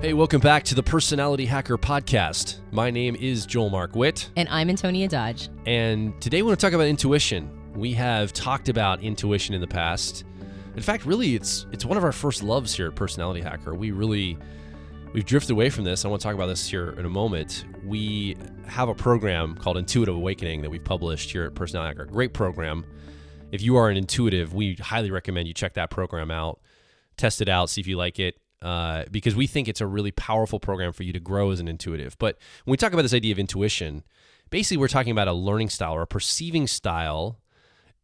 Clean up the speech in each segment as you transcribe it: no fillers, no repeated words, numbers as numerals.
Hey, welcome back to the Personality Hacker Podcast. My name is Joel Mark Witt. And I'm Antonia Dodge. And today we want to talk about intuition. We have talked about intuition in the past. In fact, really, it's one of our first loves here at Personality Hacker. We've drifted away from this. I want to talk about this here in a moment. We have a program called Intuitive Awakening that we've published here at Personality Hacker. Great program. If you are an intuitive, we highly recommend you check that program out, test it out, see if you like it. Because we think it's a really powerful program for you to grow as an intuitive. But when we talk about this idea of intuition, basically we're talking about a learning style or a perceiving style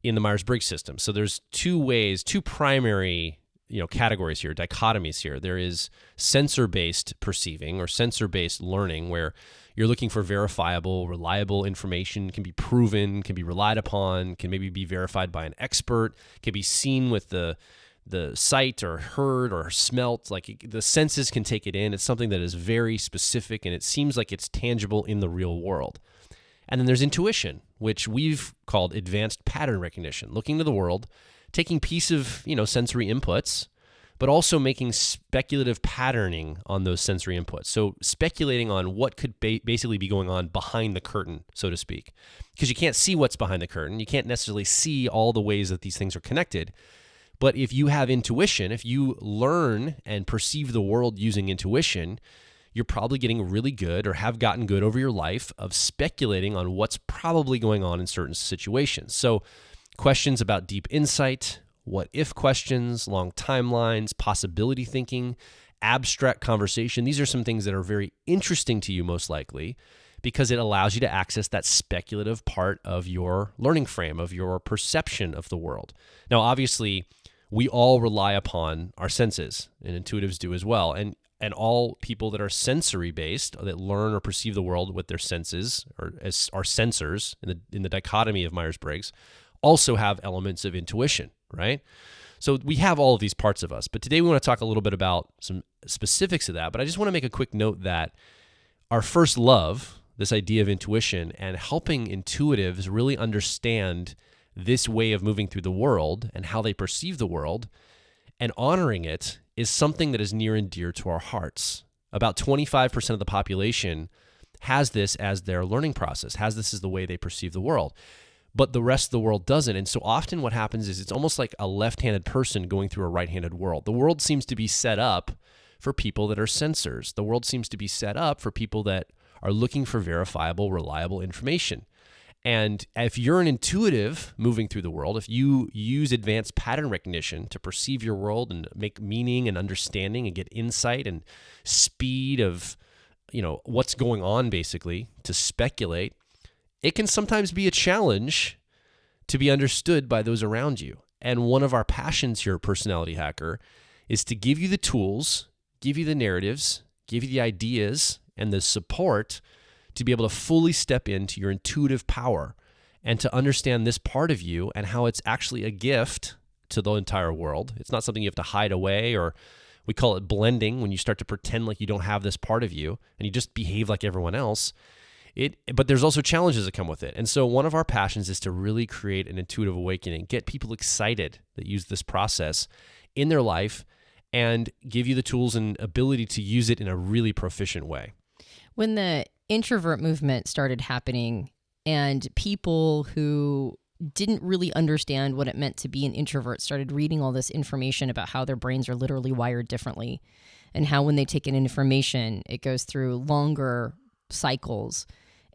in the Myers-Briggs system. So there's two primary categories here, dichotomies here. There is sensor-based perceiving or sensor-based learning, where you're looking for verifiable, reliable information, can be proven, can be relied upon, can maybe be verified by an expert, can be seen with the sight or heard or smelt, like the senses can take it in. It's something that is very specific and it seems like it's tangible in the real world. And then there's intuition, which we've called advanced pattern recognition, looking to the world, taking piece of, sensory inputs, but also making speculative patterning on those sensory inputs. So speculating on what could basically be going on behind the curtain, so to speak, because you can't see what's behind the curtain. You can't necessarily see all the ways that these things are connected. But if you have intuition, if you learn and perceive the world using intuition, you're probably getting really good or have gotten good over your life of speculating on what's probably going on in certain situations. So questions about deep insight, what if questions, long timelines, possibility thinking, abstract conversation. These are some things that are very interesting to you most likely, because it allows you to access that speculative part of your learning frame, of your perception of the world. Now, obviously, we all rely upon our senses, and intuitives do as well. And all people that are sensory-based, that learn or perceive the world with their senses, or as are sensors in the dichotomy of Myers-Briggs, also have elements of intuition, right? So we have all of these parts of us. But today we want to talk a little bit about some specifics of that. But I just want to make a quick note that our first love, this idea of intuition and helping intuitives really understand this way of moving through the world and how they perceive the world and honoring it, is something that is near and dear to our hearts. About 25% of the population has this as their learning process, has this as the way they perceive the world, but the rest of the world doesn't. And so often what happens is it's almost like a left-handed person going through a right-handed world. The world seems to be set up for people that are sensors. The world seems to be set up for people that are looking for verifiable, reliable information. And if you're an intuitive moving through the world, if you use advanced pattern recognition to perceive your world and make meaning and understanding and get insight and speed of, what's going on basically to speculate, it can sometimes be a challenge to be understood by those around you. And one of our passions here at Personality Hacker is to give you the tools, give you the narratives, give you the ideas and the support to be able to fully step into your intuitive power and to understand this part of you and how it's actually a gift to the entire world. It's not something you have to hide away, or we call it blending, when you start to pretend like you don't have this part of you and you just behave like everyone else. But there's also challenges that come with it. And so one of our passions is to really create an intuitive awakening, get people excited that use this process in their life and give you the tools and ability to use it in a really proficient way. When the introvert movement started happening and people who didn't really understand what it meant to be an introvert started reading all this information about how their brains are literally wired differently and how when they take in information, it goes through longer cycles.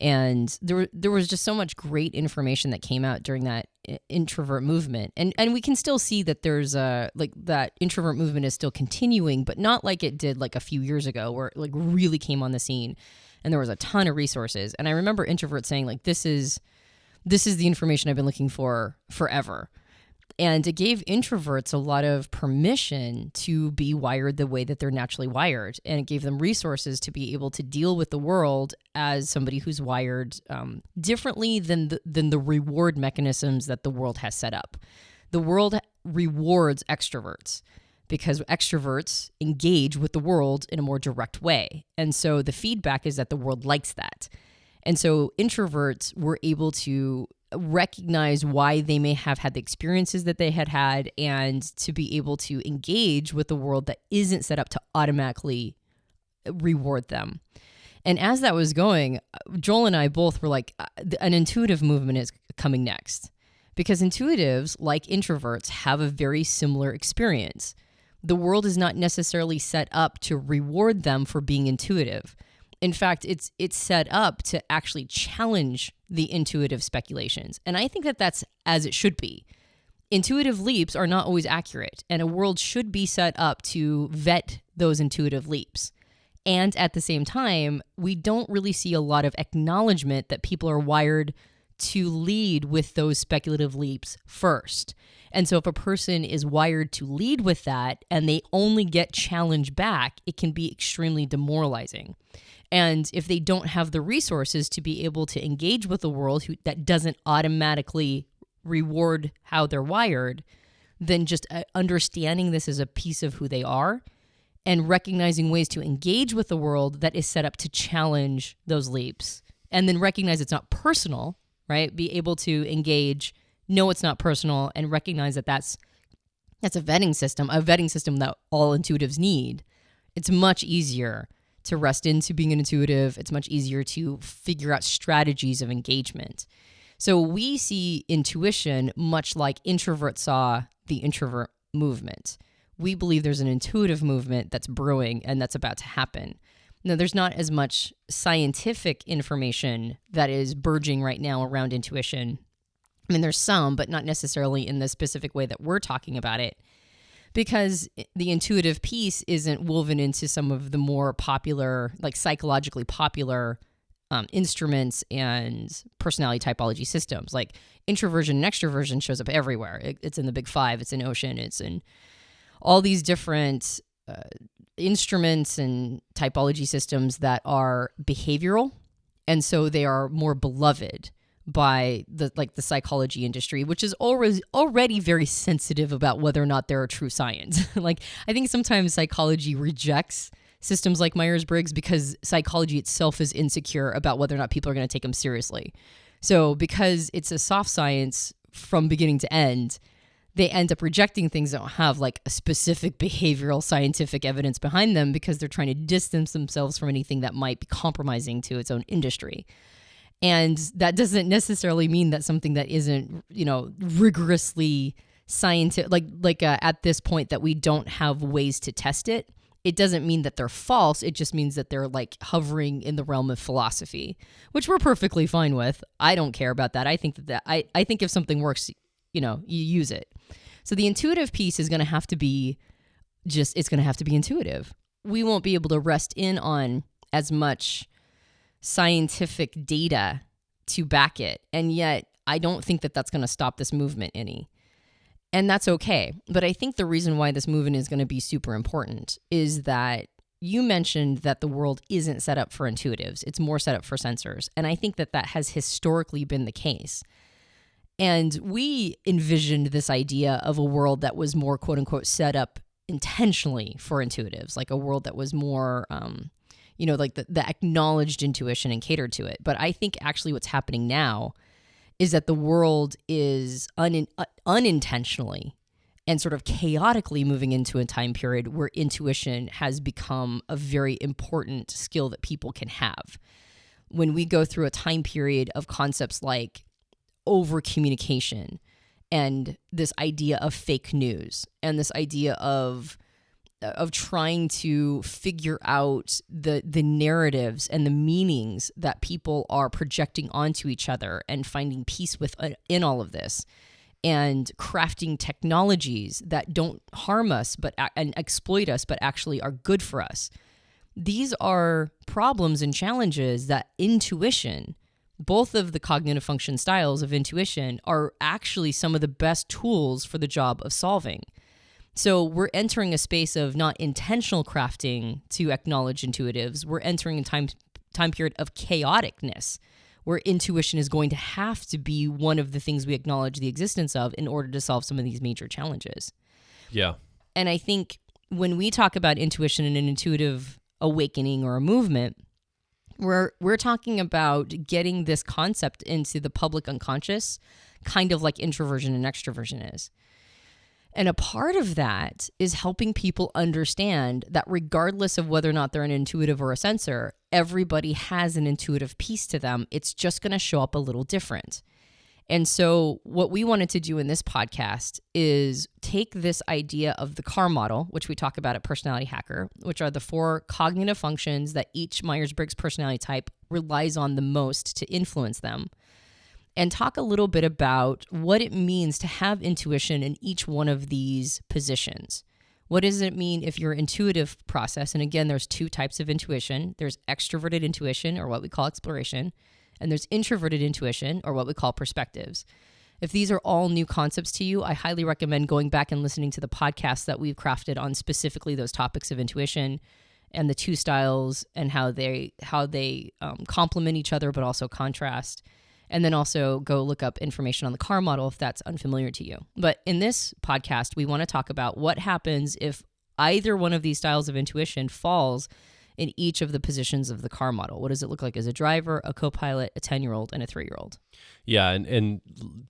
And there was just so much great information that came out during that introvert movement. And we can still see that there's that introvert movement is still continuing, but not like it did like a few years ago where it like really came on the scene and there was a ton of resources. And I remember introverts saying like, this is the information I've been looking for forever. And it gave introverts a lot of permission to be wired the way that they're naturally wired. And it gave them resources to be able to deal with the world as somebody who's wired differently than the reward mechanisms that the world has set up. The world rewards extroverts because extroverts engage with the world in a more direct way. And so the feedback is that the world likes that. And so introverts were able to recognize why they may have had the experiences that they had and to be able to engage with the world that isn't set up to automatically reward them. And as that was going, Joel and I both were like, an intuitive movement is coming next. Because intuitives, like introverts, have a very similar experience. The world is not necessarily set up to reward them for being intuitive. In fact, it's set up to actually challenge the intuitive speculations. And I think that that's as it should be. Intuitive leaps are not always accurate, and a world should be set up to vet those intuitive leaps. And at the same time, we don't really see a lot of acknowledgement that people are wired to lead with those speculative leaps first. And so if a person is wired to lead with that and they only get challenged back, it can be extremely demoralizing. And if they don't have the resources to be able to engage with the world that doesn't automatically reward how they're wired, then just understanding this as a piece of who they are and recognizing ways to engage with the world that is set up to challenge those leaps, and then recognize it's not personal, right? Be able to engage, know it's not personal, and recognize that that's a vetting system that all intuitives need. It's much easier to rest into being an intuitive. It's much easier to figure out strategies of engagement. So we see intuition much like introverts saw the introvert movement. We believe there's an intuitive movement that's brewing and that's about to happen. Now, there's not as much scientific information that is burgeoning right now around intuition. I mean, there's some, but not necessarily in the specific way that we're talking about it, because the intuitive piece isn't woven into some of the more popular, like psychologically popular instruments and personality typology systems. Like introversion and extroversion shows up everywhere. It's in the big five, it's in Ocean, it's in all these different instruments and typology systems that are behavioral. And so they are more beloved by the psychology industry, which is already very sensitive about whether or not they're a true science. Like, I think sometimes psychology rejects systems like Myers-Briggs because psychology itself is insecure about whether or not people are going to take them seriously. So because it's a soft science from beginning to end, they end up rejecting things that don't have like a specific behavioral scientific evidence behind them because they're trying to distance themselves from anything that might be compromising to its own industry. And that doesn't necessarily mean that something that isn't, rigorously scientific, at this point that we don't have ways to test it. It doesn't mean that they're false. It just means that they're like hovering in the realm of philosophy, which we're perfectly fine with. I don't care about that. I think I think if something works, you use it. So the intuitive piece is going to have to be it's going to have to be intuitive. We won't be able to rest in on as much scientific data to back it. And yet I don't think that that's going to stop this movement any. And that's okay. But I think the reason why this movement is going to be super important is that you mentioned that the world isn't set up for intuitives. It's more set up for sensors. And I think that has historically been the case. And we envisioned this idea of a world that was more, quote unquote, set up intentionally for intuitives, like a world that was more, like the acknowledged intuition and catered to it. But I think actually what's happening now is that the world is unintentionally and sort of chaotically moving into a time period where intuition has become a very important skill that people can have. When we go through a time period of concepts like over communication and this idea of fake news and this idea of trying to figure out the narratives and the meanings that people are projecting onto each other and finding peace in all of this, and crafting technologies that don't harm us and exploit us, but actually are good for us. These are problems and challenges that intuition, both of the cognitive function styles of intuition, are actually some of the best tools for the job of solving. So we're entering a space of not intentional crafting to acknowledge intuitives. We're entering a time period of chaoticness, where intuition is going to have to be one of the things we acknowledge the existence of in order to solve some of these major challenges. Yeah. And I think when we talk about intuition and an intuitive awakening or a movement, we're talking about getting this concept into the public unconscious, kind of like introversion and extroversion is. And a part of that is helping people understand that regardless of whether or not they're an intuitive or a sensor, everybody has an intuitive piece to them. It's just going to show up a little different. And so what we wanted to do in this podcast is take this idea of the CAR model, which we talk about at Personality Hacker, which are the 4 cognitive functions that each Myers-Briggs personality type relies on the most to influence them, and talk a little bit about what it means to have intuition in each one of these positions. What does it mean if your intuitive process, and again, there's 2 types of intuition. There's extroverted intuition, or what we call exploration, and there's introverted intuition, or what we call perspectives. If these are all new concepts to you, I highly recommend going back and listening to the podcasts that we've crafted on specifically those topics of intuition and the 2 styles and how they complement each other, but also contrast. And then also go look up information on the CAR model if that's unfamiliar to you. But in this podcast, we want to talk about what happens if either one of these styles of intuition falls in each of the positions of the CAR model. What does it look like as a driver, a co-pilot, a 10-year-old, and a 3-year-old? Yeah, and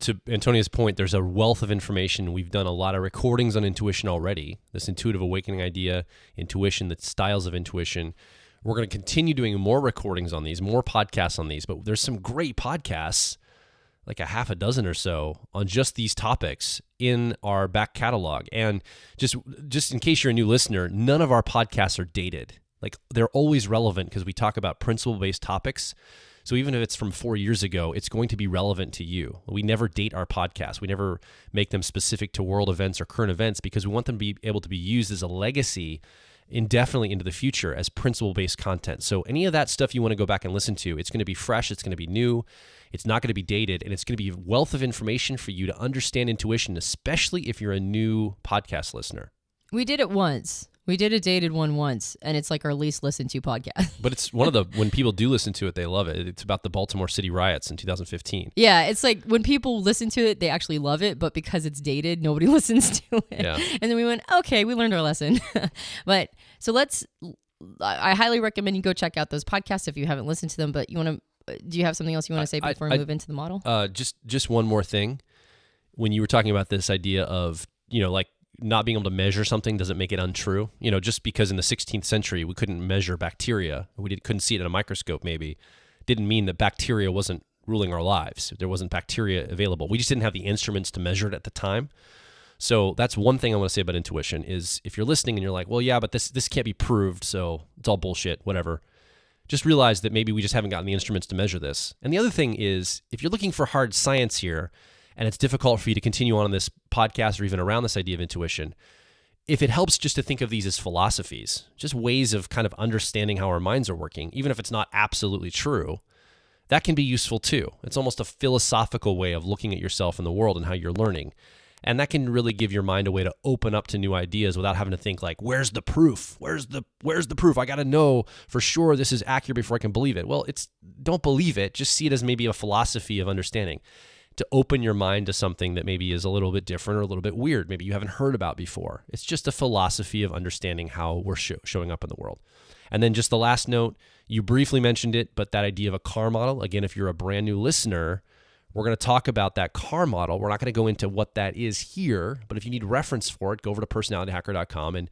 to Antonia's point, there's a wealth of information. We've done a lot of recordings on intuition already, this intuitive awakening idea, intuition, the styles of intuition. We're going to continue doing more recordings on these, more podcasts on these, but there's some great podcasts, like a half a dozen or so, on just these topics in our back catalog. And just in case you're a new listener, none of our podcasts are dated. Like, they're always relevant because we talk about principle-based topics. So even if it's from 4 years ago, it's going to be relevant to you. We never date our podcasts. We never make them specific to world events or current events because we want them to be able to be used as a legacy indefinitely into the future as principle-based content. So any of that stuff you want to go back and listen to, it's going to be fresh, it's going to be new, it's not going to be dated, and it's going to be a wealth of information for you to understand intuition, especially if you're a new podcast listener. We did it once. We did a dated one once, and it's like our least listened to podcast. But it's one of the, when people do listen to it, they love it. It's about the Baltimore City riots in 2015. Yeah, it's like when people listen to it, they actually love it, but because it's dated, nobody listens to it. Yeah. And then we went, okay, we learned our lesson. But so I highly recommend you go check out those podcasts if you haven't listened to them, but do you have something else you want to say before we move into the model? Just one more thing. When you were talking about this idea of, like, not being able to measure something doesn't make it untrue. Just because in the 16th century we couldn't measure bacteria, couldn't see it in a microscope maybe, didn't mean that bacteria wasn't ruling our lives. There wasn't bacteria available. We just didn't have the instruments to measure it at the time. So that's one thing I want to say about intuition is if you're listening and you're like, well, yeah, but this can't be proved, so it's all bullshit, whatever. Just realize that maybe we just haven't gotten the instruments to measure this. And the other thing is, if you're looking for hard science here, and it's difficult for you to continue on this podcast or even around this idea of intuition, if it helps just to think of these as philosophies, just ways of kind of understanding how our minds are working, even if it's not absolutely true, that can be useful too. It's almost a philosophical way of looking at yourself and the world and how you're learning. And that can really give your mind a way to open up to new ideas without having to think like, where's the proof? Where's the proof? I got to know for sure this is accurate before I can believe it. Well, don't believe it. Just see it as maybe a philosophy of understanding, to open your mind to something that maybe is a little bit different or a little bit weird, maybe you haven't heard about before. It's just a philosophy of understanding how we're showing up in the world. And then just the last note, you briefly mentioned it, but that idea of a CAR model, again, if you're a brand new listener, we're going to talk about that CAR model. We're not going to go into what that is here, but if you need reference for it, go over to personalityhacker.com and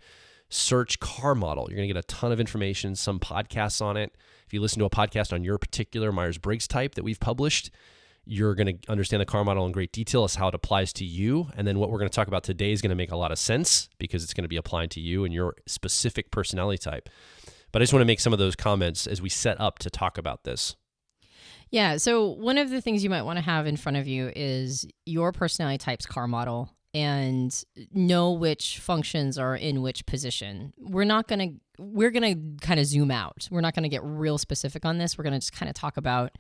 search CAR model. You're going to get a ton of information, some podcasts on it. If you listen to a podcast on your particular Myers-Briggs type that we've published, you're going to understand the CAR model in great detail as how it applies to you. And then what we're going to talk about today is going to make a lot of sense because it's going to be applied to you and your specific personality type. But I just want to make some of those comments as we set up to talk about this. Yeah. So one of the things you might want to have in front of you is your personality type's CAR model and know which functions are in which position. We're going to kind of zoom out. We're not going to get real specific on this. We're going to just kind of talk about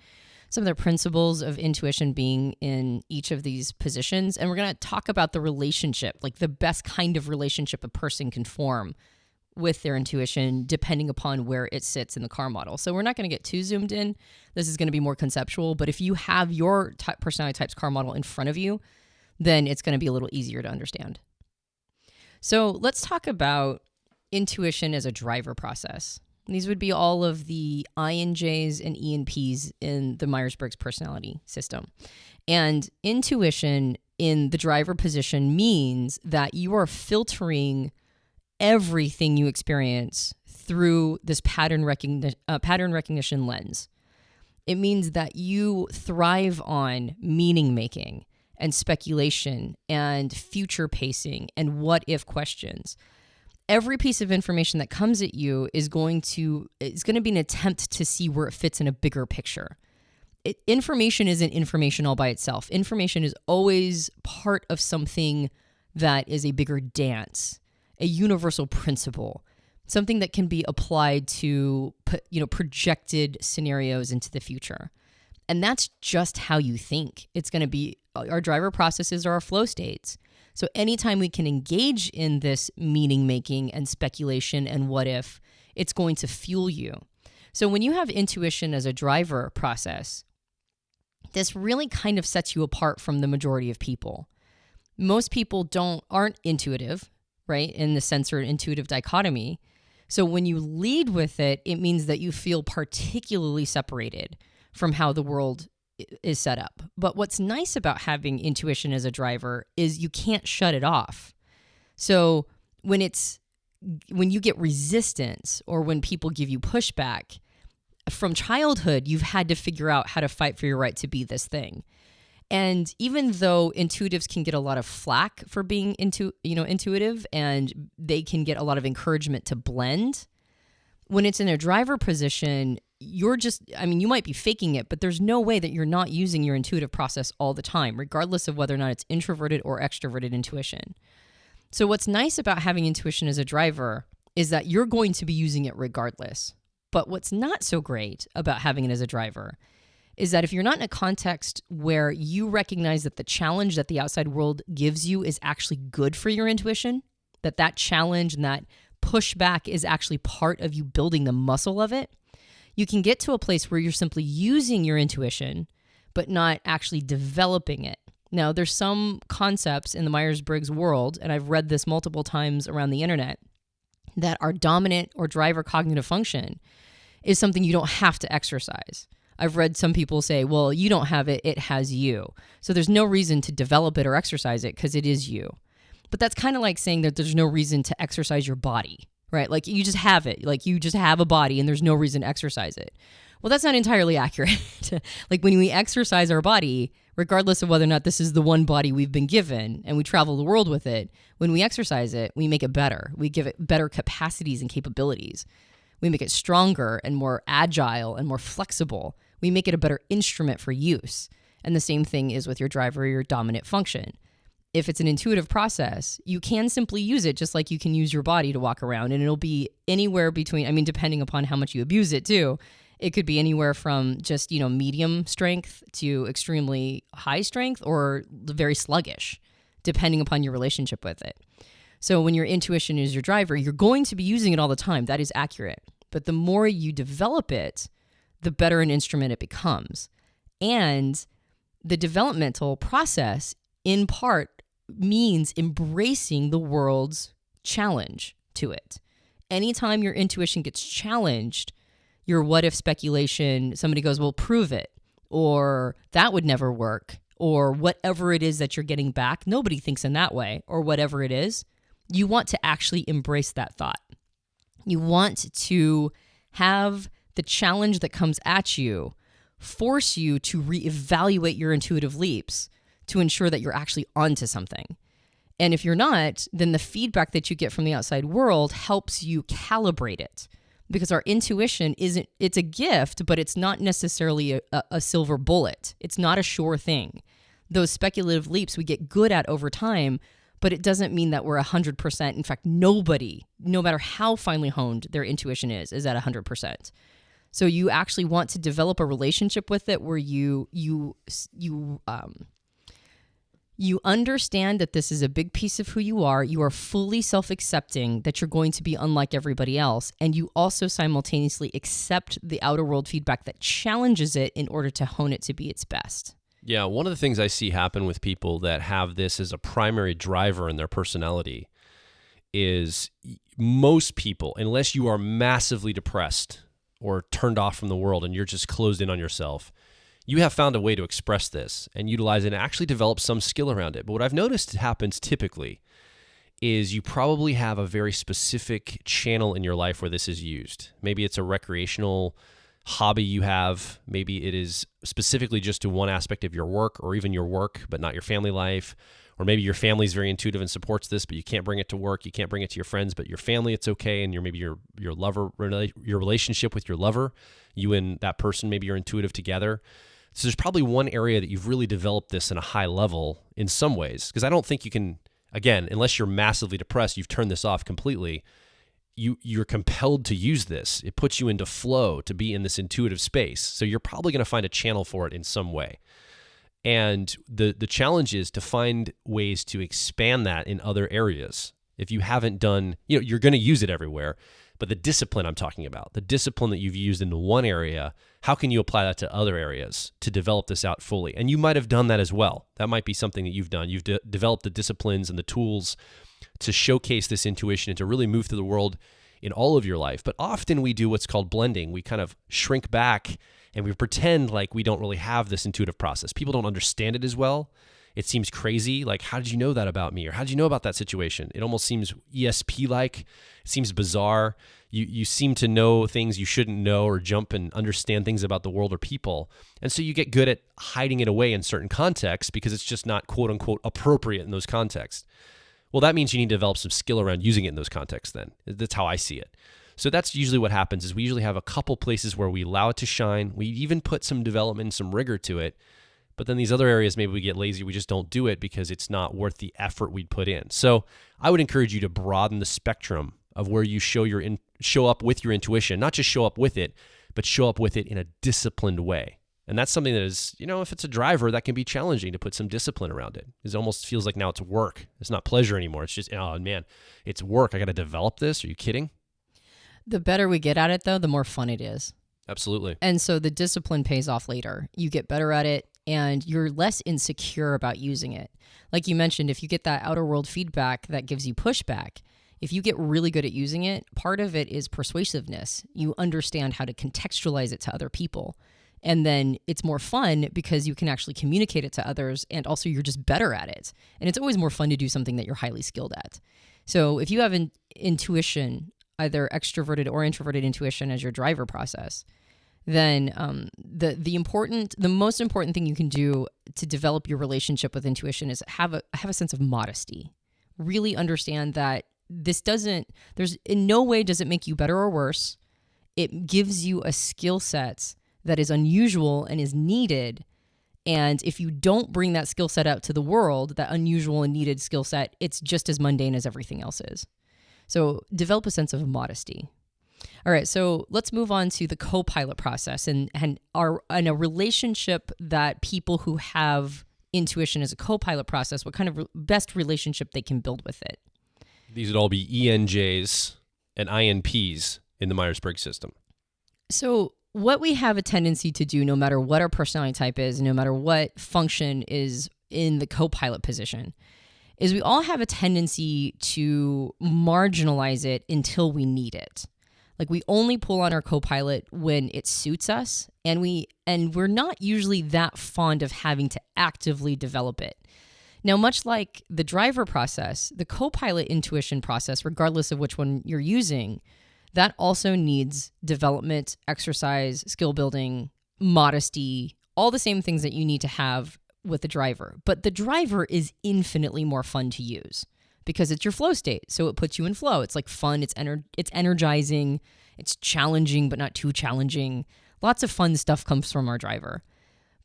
some of the principles of intuition being in each of these positions. And we're going to talk about the relationship, like the best kind of relationship a person can form with their intuition, depending upon where it sits in the CAR model. So we're not going to get too zoomed in. This is going to be more conceptual, but if you have your personality type's CAR model in front of you, then it's going to be a little easier to understand. So let's talk about intuition as a driver process. These would be all of the INJs and ENPs in the Myers-Briggs personality system. And intuition in the driver position means that you are filtering everything you experience through this pattern recognition lens. It means that you thrive on meaning making and speculation and future pacing and what if questions. Every piece of information that comes at you is going to be an attempt to see where it fits in a bigger picture. Information isn't information all by itself. Information is always part of something that is a bigger dance, a universal principle, something that can be applied to, projected scenarios into the future. And that's just how you think. It's going to be, our driver processes are our flow states. So anytime we can engage in this meaning making and speculation and what if, it's going to fuel you. So when you have intuition as a driver process, this really kind of sets you apart from the majority of people. Most people aren't intuitive, right? In the sensor and intuitive dichotomy. So when you lead with it, it means that you feel particularly separated from how the world is set up. But what's nice about having intuition as a driver is you can't shut it off. So when you get resistance or when people give you pushback, from childhood, you've had to figure out how to fight for your right to be this thing. And even though intuitives can get a lot of flack for being intuitive, and they can get a lot of encouragement to blend, when it's in a driver position, you might be faking it, but there's no way that you're not using your intuitive process all the time, regardless of whether or not it's introverted or extroverted intuition. So what's nice about having intuition as a driver is that you're going to be using it regardless. But what's not so great about having it as a driver is that if you're not in a context where you recognize that the challenge that the outside world gives you is actually good for your intuition, that challenge and that pushback is actually part of you building the muscle of it, you can get to a place where you're simply using your intuition, but not actually developing it. Now, there's some concepts in the Myers-Briggs world, and I've read this multiple times around the internet, that our dominant or driver cognitive function is something you don't have to exercise. I've read some people say, well, you don't have it, it has you. So there's no reason to develop it or exercise it because it is you. But that's kind of like saying that there's no reason to exercise your body, right? Like you just have it. Like you just have a body and there's no reason to exercise it. Well, that's not entirely accurate. Like when we exercise our body, regardless of whether or not this is the one body we've been given and we travel the world with it, when we exercise it, we make it better. We give it better capacities and capabilities. We make it stronger and more agile and more flexible. We make it a better instrument for use. And the same thing is with your driver or your dominant function. If it's an intuitive process, you can simply use it just like you can use your body to walk around, and it'll be anywhere between, depending upon how much you abuse it too. It could be anywhere from just, medium strength to extremely high strength or very sluggish, depending upon your relationship with it. So when your intuition is your driver, you're going to be using it all the time. That is accurate. But the more you develop it, the better an instrument it becomes. And the developmental process, in part, means embracing the world's challenge to it. Anytime your intuition gets challenged, your what if speculation, somebody goes, well, prove it, or that would never work, or whatever it is that you're getting back, nobody thinks in that way, or whatever it is, you want to actually embrace that thought. You want to have the challenge that comes at you force you to reevaluate your intuitive leaps to ensure that you're actually onto something. And if you're not, then the feedback that you get from the outside world helps you calibrate it. Because our intuition it's a gift, but it's not necessarily a silver bullet. It's not a sure thing. Those speculative leaps we get good at over time, but it doesn't mean that we're 100%. In fact, nobody, no matter how finely honed their intuition is at 100%. So you actually want to develop a relationship with it where you understand that this is a big piece of who you are. You are fully self-accepting that you're going to be unlike everybody else. And you also simultaneously accept the outer world feedback that challenges it in order to hone it to be its best. Yeah, one of the things I see happen with people that have this as a primary driver in their personality is most people, unless you are massively depressed or turned off from the world and you're just closed in on yourself, you have found a way to express this and utilize it and actually develop some skill around it. But what I've noticed happens typically is you probably have a very specific channel in your life where this is used. Maybe it's a recreational hobby you have. Maybe it is specifically just to one aspect of your work, or even your work, but not your family life. Or maybe your family is very intuitive and supports this, but you can't bring it to work. You can't bring it to your friends, but your family, it's okay. And maybe your lover, your relationship with your lover, you and that person, maybe you're intuitive together. So there's probably one area that you've really developed this in a high level in some ways, because I don't think you can, again, unless you're massively depressed, you've turned this off completely. You're compelled to use this. It puts you into flow to be in this intuitive space. So you're probably going to find a channel for it in some way. And the challenge is to find ways to expand that in other areas. If you haven't done, you're going to use it everywhere, but the discipline I'm talking about, the discipline that you've used in one area, how can you apply that to other areas to develop this out fully? And you might have done that as well. That might be something that you've done. You've developed the disciplines and the tools to showcase this intuition and to really move through the world in all of your life. But often we do what's called blending. We kind of shrink back and we pretend like we don't really have this intuitive process. People don't understand it as well. It seems crazy. Like, how did you know that about me? Or how did you know about that situation? It almost seems ESP-like. It seems bizarre. You seem to know things you shouldn't know, or jump and understand things about the world or people. And so you get good at hiding it away in certain contexts because it's just not quote unquote appropriate in those contexts. Well, that means you need to develop some skill around using it in those contexts then. That's how I see it. So that's usually what happens is we usually have a couple places where we allow it to shine. We even put some development and some rigor to it. But then these other areas, maybe we get lazy. We just don't do it because it's not worth the effort we'd put in. So I would encourage you to broaden the spectrum of where you show up with your intuition, not just show up with it, but show up with it in a disciplined way. And that's something that is, if it's a driver, that can be challenging to put some discipline around it. It almost feels like now it's work. It's not pleasure anymore. It's just, oh man, it's work. I got to develop this. Are you kidding? The better we get at it, though, the more fun it is. Absolutely. And so the discipline pays off later. You get better at it and you're less insecure about using it. Like you mentioned, if you get that outer world feedback that gives you pushback, if you get really good at using it, part of it is persuasiveness. You understand how to contextualize it to other people. And then it's more fun because you can actually communicate it to others, and also you're just better at it. And it's always more fun to do something that you're highly skilled at. So if you have an intuition, either extroverted or introverted intuition as your driver process, then the most important thing you can do to develop your relationship with intuition is have a sense of modesty. Really understand that there's in no way does it make you better or worse. It gives you a skill set that is unusual and is needed. And if you don't bring that skill set out to the world, that unusual and needed skill set, it's just as mundane as everything else is. So develop a sense of modesty. All right, so let's move on to the Copilot process and a relationship that people who have intuition as a Copilot process, what kind of best relationship they can build with it. These would all be ENJs and INPs in the Myers-Briggs system. So what we have a tendency to do, no matter what our personality type is, no matter what function is in the Copilot position, is we all have a tendency to marginalize it until we need it. Like we only pull on our Copilot when it suits us, and we're not usually that fond of having to actively develop it. Now, much like the driver process, the Copilot intuition process, regardless of which one you're using, that also needs development, exercise, skill building, modesty, all the same things that you need to have with the driver. But the driver is infinitely more fun to use because it's your flow state. So it puts you in flow. It's like fun. It's energizing. It's challenging, but not too challenging. Lots of fun stuff comes from our driver.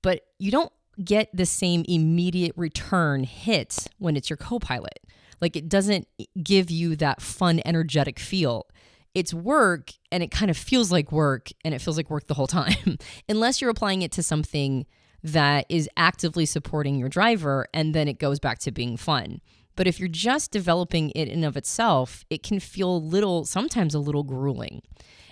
But you don't get the same immediate return hit when it's your Copilot. Like it doesn't give you that fun, energetic feel. It's work and it kind of feels like work and it feels like work the whole time unless you're applying it to something that is actively supporting your driver and then it goes back to being fun. But if you're just developing it in of itself, it can feel sometimes a little grueling.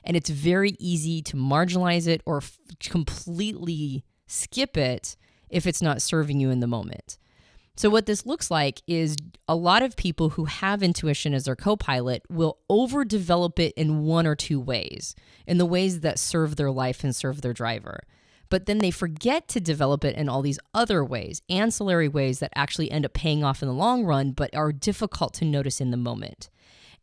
And it's very easy to marginalize it or completely skip it if it's not serving you in the moment. So what this looks like is a lot of people who have intuition as their Copilot will overdevelop it in one or two ways, in the ways that serve their life and serve their driver. But then they forget to develop it in all these other ways, ancillary ways that actually end up paying off in the long run, but are difficult to notice in the moment.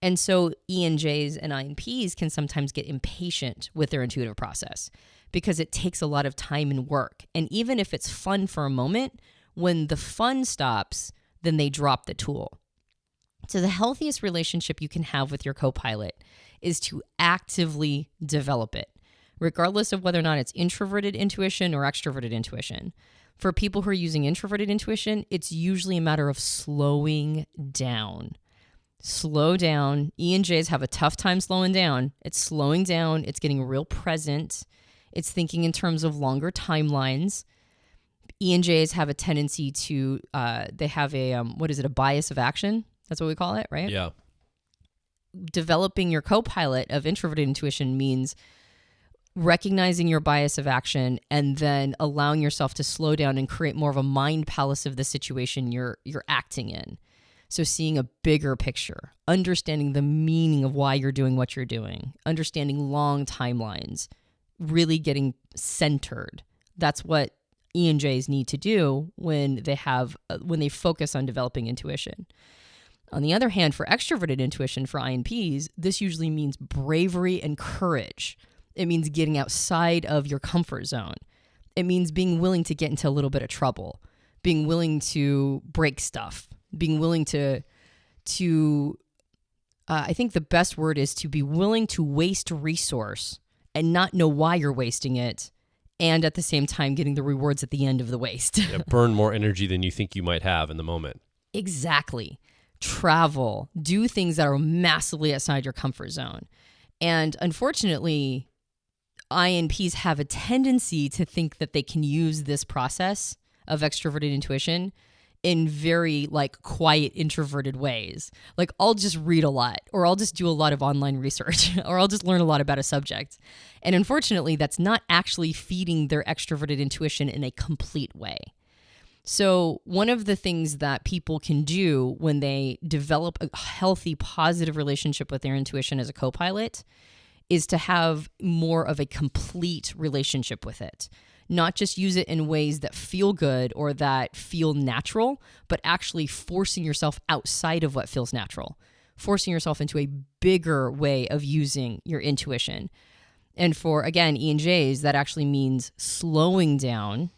And so ENJs and INPs can sometimes get impatient with their intuitive process because it takes a lot of time and work. And even if it's fun for a moment, when the fun stops, then they drop the tool. So the healthiest relationship you can have with your Copilot is to actively develop it, regardless of whether or not it's introverted intuition or extroverted intuition. For people who are using introverted intuition, it's usually a matter of slowing down. Slow down. ENJs have a tough time slowing down. It's slowing down. It's getting real present. It's thinking in terms of longer timelines. ENJs have a tendency to, they have a bias of action? That's what we call it, right? Yeah. Developing your Copilot of introverted intuition means recognizing your bias of action and then allowing yourself to slow down and create more of a mind palace of the situation you're acting in. So seeing a bigger picture, understanding the meaning of why you're doing what you're doing, understanding long timelines, really getting centered. That's what ENJs need to do when they focus on developing intuition. On the other hand, for extroverted intuition, for INPs, this usually means bravery and courage. It means getting outside of your comfort zone. It means being willing to get into a little bit of trouble, being willing to break stuff, being willing to I think the best word is to be willing to waste resource and not know why you're wasting it, and at the same time getting the rewards at the end of the waste. Yeah, burn more energy than you think you might have in the moment. Exactly. Travel, do things that are massively outside your comfort zone. And unfortunately, INPs have a tendency to think that they can use this process of extroverted intuition in very quiet introverted ways. Like, I'll just read a lot, or I'll just do a lot of online research, or I'll just learn a lot about a subject. And unfortunately, that's not actually feeding their extroverted intuition in a complete way. So one of the things that people can do when they develop a healthy, positive relationship with their intuition as a Copilot is to have more of a complete relationship with it. Not just use it in ways that feel good or that feel natural, but actually forcing yourself outside of what feels natural, forcing yourself into a bigger way of using your intuition. And for, again, ENJs, that actually means slowing down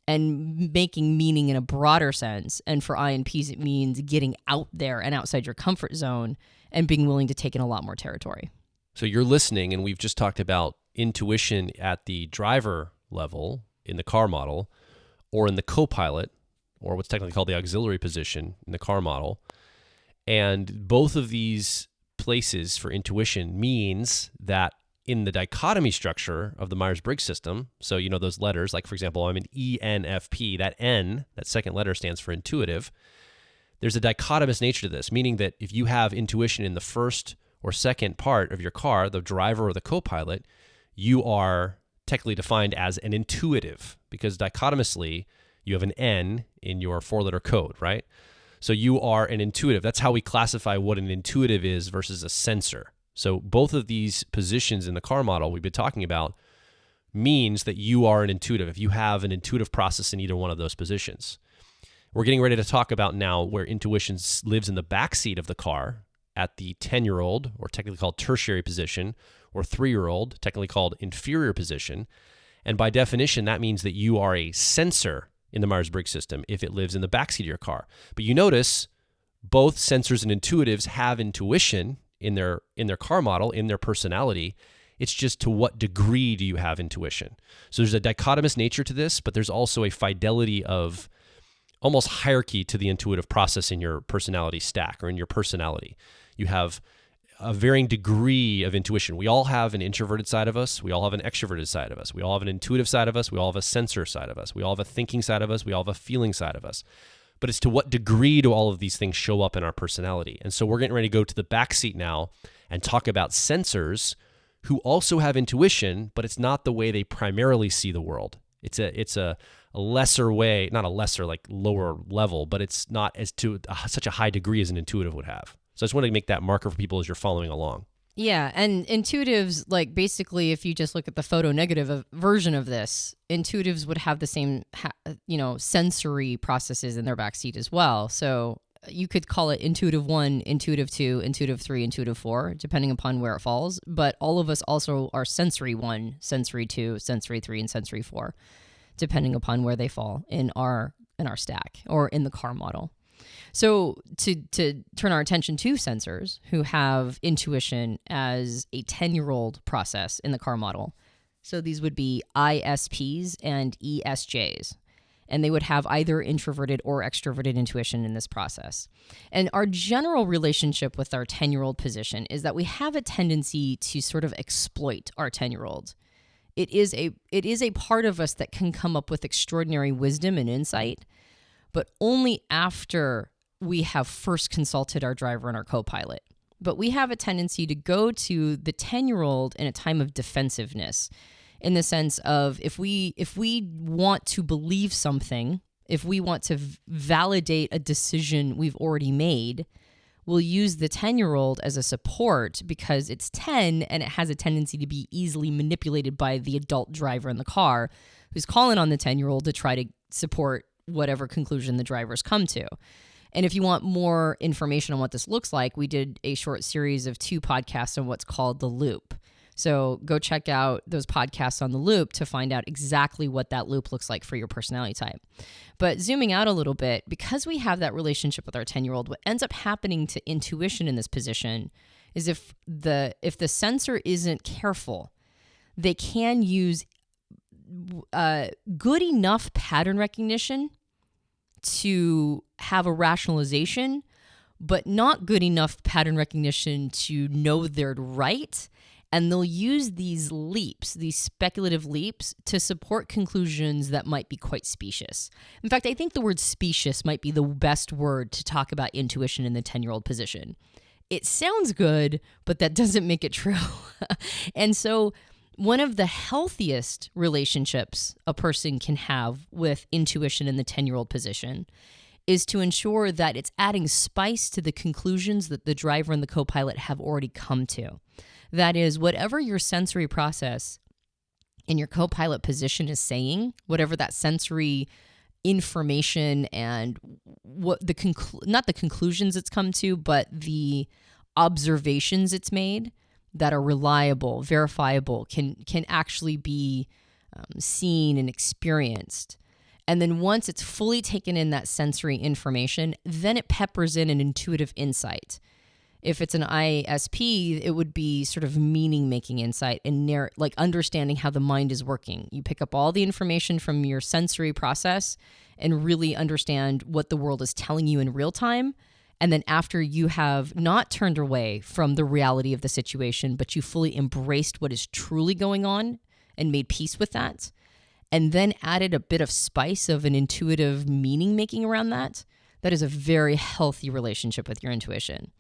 and making meaning in a broader sense. And for INPs, it means getting out there and outside your comfort zone and being willing to take in a lot more territory. So you're listening, and we've just talked about intuition at the driver level in the car model, or in the Copilot, or what's technically called the auxiliary position in the car model. And both of these places for intuition means that in the dichotomy structure of the Myers-Briggs system, so you know those letters, like for example, I'm an ENFP, that N, that second letter stands for intuitive. There's a dichotomous nature to this, meaning that if you have intuition in the first or second part of your car, the driver or the Copilot, you are technically defined as an intuitive, because dichotomously, you have an N in your four-letter code, right? So you are an intuitive. That's how we classify what an intuitive is versus a sensor. So both of these positions in the car model we've been talking about means that you are an intuitive if you have an intuitive process in either one of those positions. We're getting ready to talk about now where intuition lives in the backseat of the car at the 10-year-old, or technically called tertiary position, or 3-year-old, technically called inferior position. And by definition, that means that you are a sensor in the Myers-Briggs system if it lives in the backseat of your car. But you notice both sensors and intuitives have intuition in their car model, in their personality. It's just to what degree do you have intuition? So there's a dichotomous nature to this, but there's also a fidelity of almost hierarchy to the intuitive process in your personality stack or in your personality. You have a varying degree of intuition. We all have an introverted side of us. We all have an extroverted side of us. We all have an intuitive side of us. We all have a sensor side of us. We all have a thinking side of us. We all have a feeling side of us. But it's to what degree do all of these things show up in our personality? And so we're getting ready to go to the backseat now and talk about sensors who also have intuition, but it's not the way they primarily see the world. It's a lesser way, not a lesser, like lower level, but it's not as to such a high degree as an intuitive would have. So I just wanted to make that marker for people as you're following along. Yeah, and intuitives, like basically, if you just look at the photo-negative version of this, intuitives would have the same, sensory processes in their backseat as well. So you could call it intuitive 1, intuitive 2, intuitive 3, intuitive 4, depending upon where it falls. But all of us also are sensory 1, sensory 2, sensory 3, and sensory 4, depending upon where they fall in our stack or in the car model. So to turn our attention to sensors who have intuition as a 10-year-old process in the car model. So these would be ISPs and ESJs. And they would have either introverted or extroverted intuition in this process. And our general relationship with our 10-year-old position is that we have a tendency to sort of exploit our 10-year-old. It is a part of us that can come up with extraordinary wisdom and insight, but only after we have first consulted our driver and our Copilot. But we have a tendency to go to the 10-year-old in a time of defensiveness, in the sense of if we want to believe something, if we want to validate a decision we've already made, we'll use the 10-year-old as a support because it's 10 and it has a tendency to be easily manipulated by the adult driver in the car who's calling on the 10-year-old to try to support whatever conclusion the driver's come to. And if you want more information on what this looks like, we did a short series of 2 podcasts on what's called the loop. So go check out those podcasts on the loop to find out exactly what that loop looks like for your personality type. But zooming out a little bit, because we have that relationship with our 10-year-old, what ends up happening to intuition in this position is if the sensor isn't careful, they can use good enough pattern recognition to have a rationalization, but not good enough pattern recognition to know they're right. And they'll use these leaps, these speculative leaps, to support conclusions that might be quite specious. In fact, I think the word specious might be the best word to talk about intuition in the 10-year-old position. It sounds good, but that doesn't make it true. And so one of the healthiest relationships a person can have with intuition in the 10-year-old position is to ensure that it's adding spice to the conclusions that the driver and the Copilot have already come to. That is, whatever your sensory process in your Copilot position is saying, whatever that sensory information and what not the conclusions it's come to, but the observations it's made that are reliable, verifiable, can actually be seen and experienced. And then once it's fully taken in that sensory information, then it peppers in an intuitive insight. If it's an ISP, it would be sort of meaning-making insight and like understanding how the mind is working. You pick up all the information from your sensory process and really understand what the world is telling you in real time. And then after you have not turned away from the reality of the situation, but you fully embraced what is truly going on and made peace with that, and then added a bit of spice of an intuitive meaning-making around that, that is a very healthy relationship with your intuition.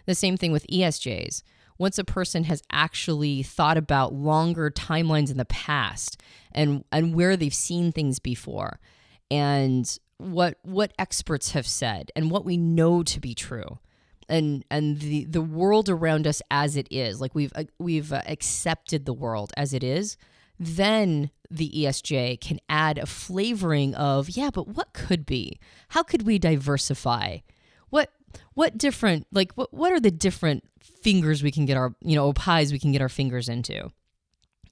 The same thing with ESJs. Once a person has actually thought about longer timelines in the past and where they've seen things before and what experts have said and what we know to be true and the world around us as it is, like we've accepted the world as it is, then the ESJ can add a flavoring of, yeah, but what could be? How could we diversify? What different, like, what are the different fingers we can get our, pies we can get our fingers into?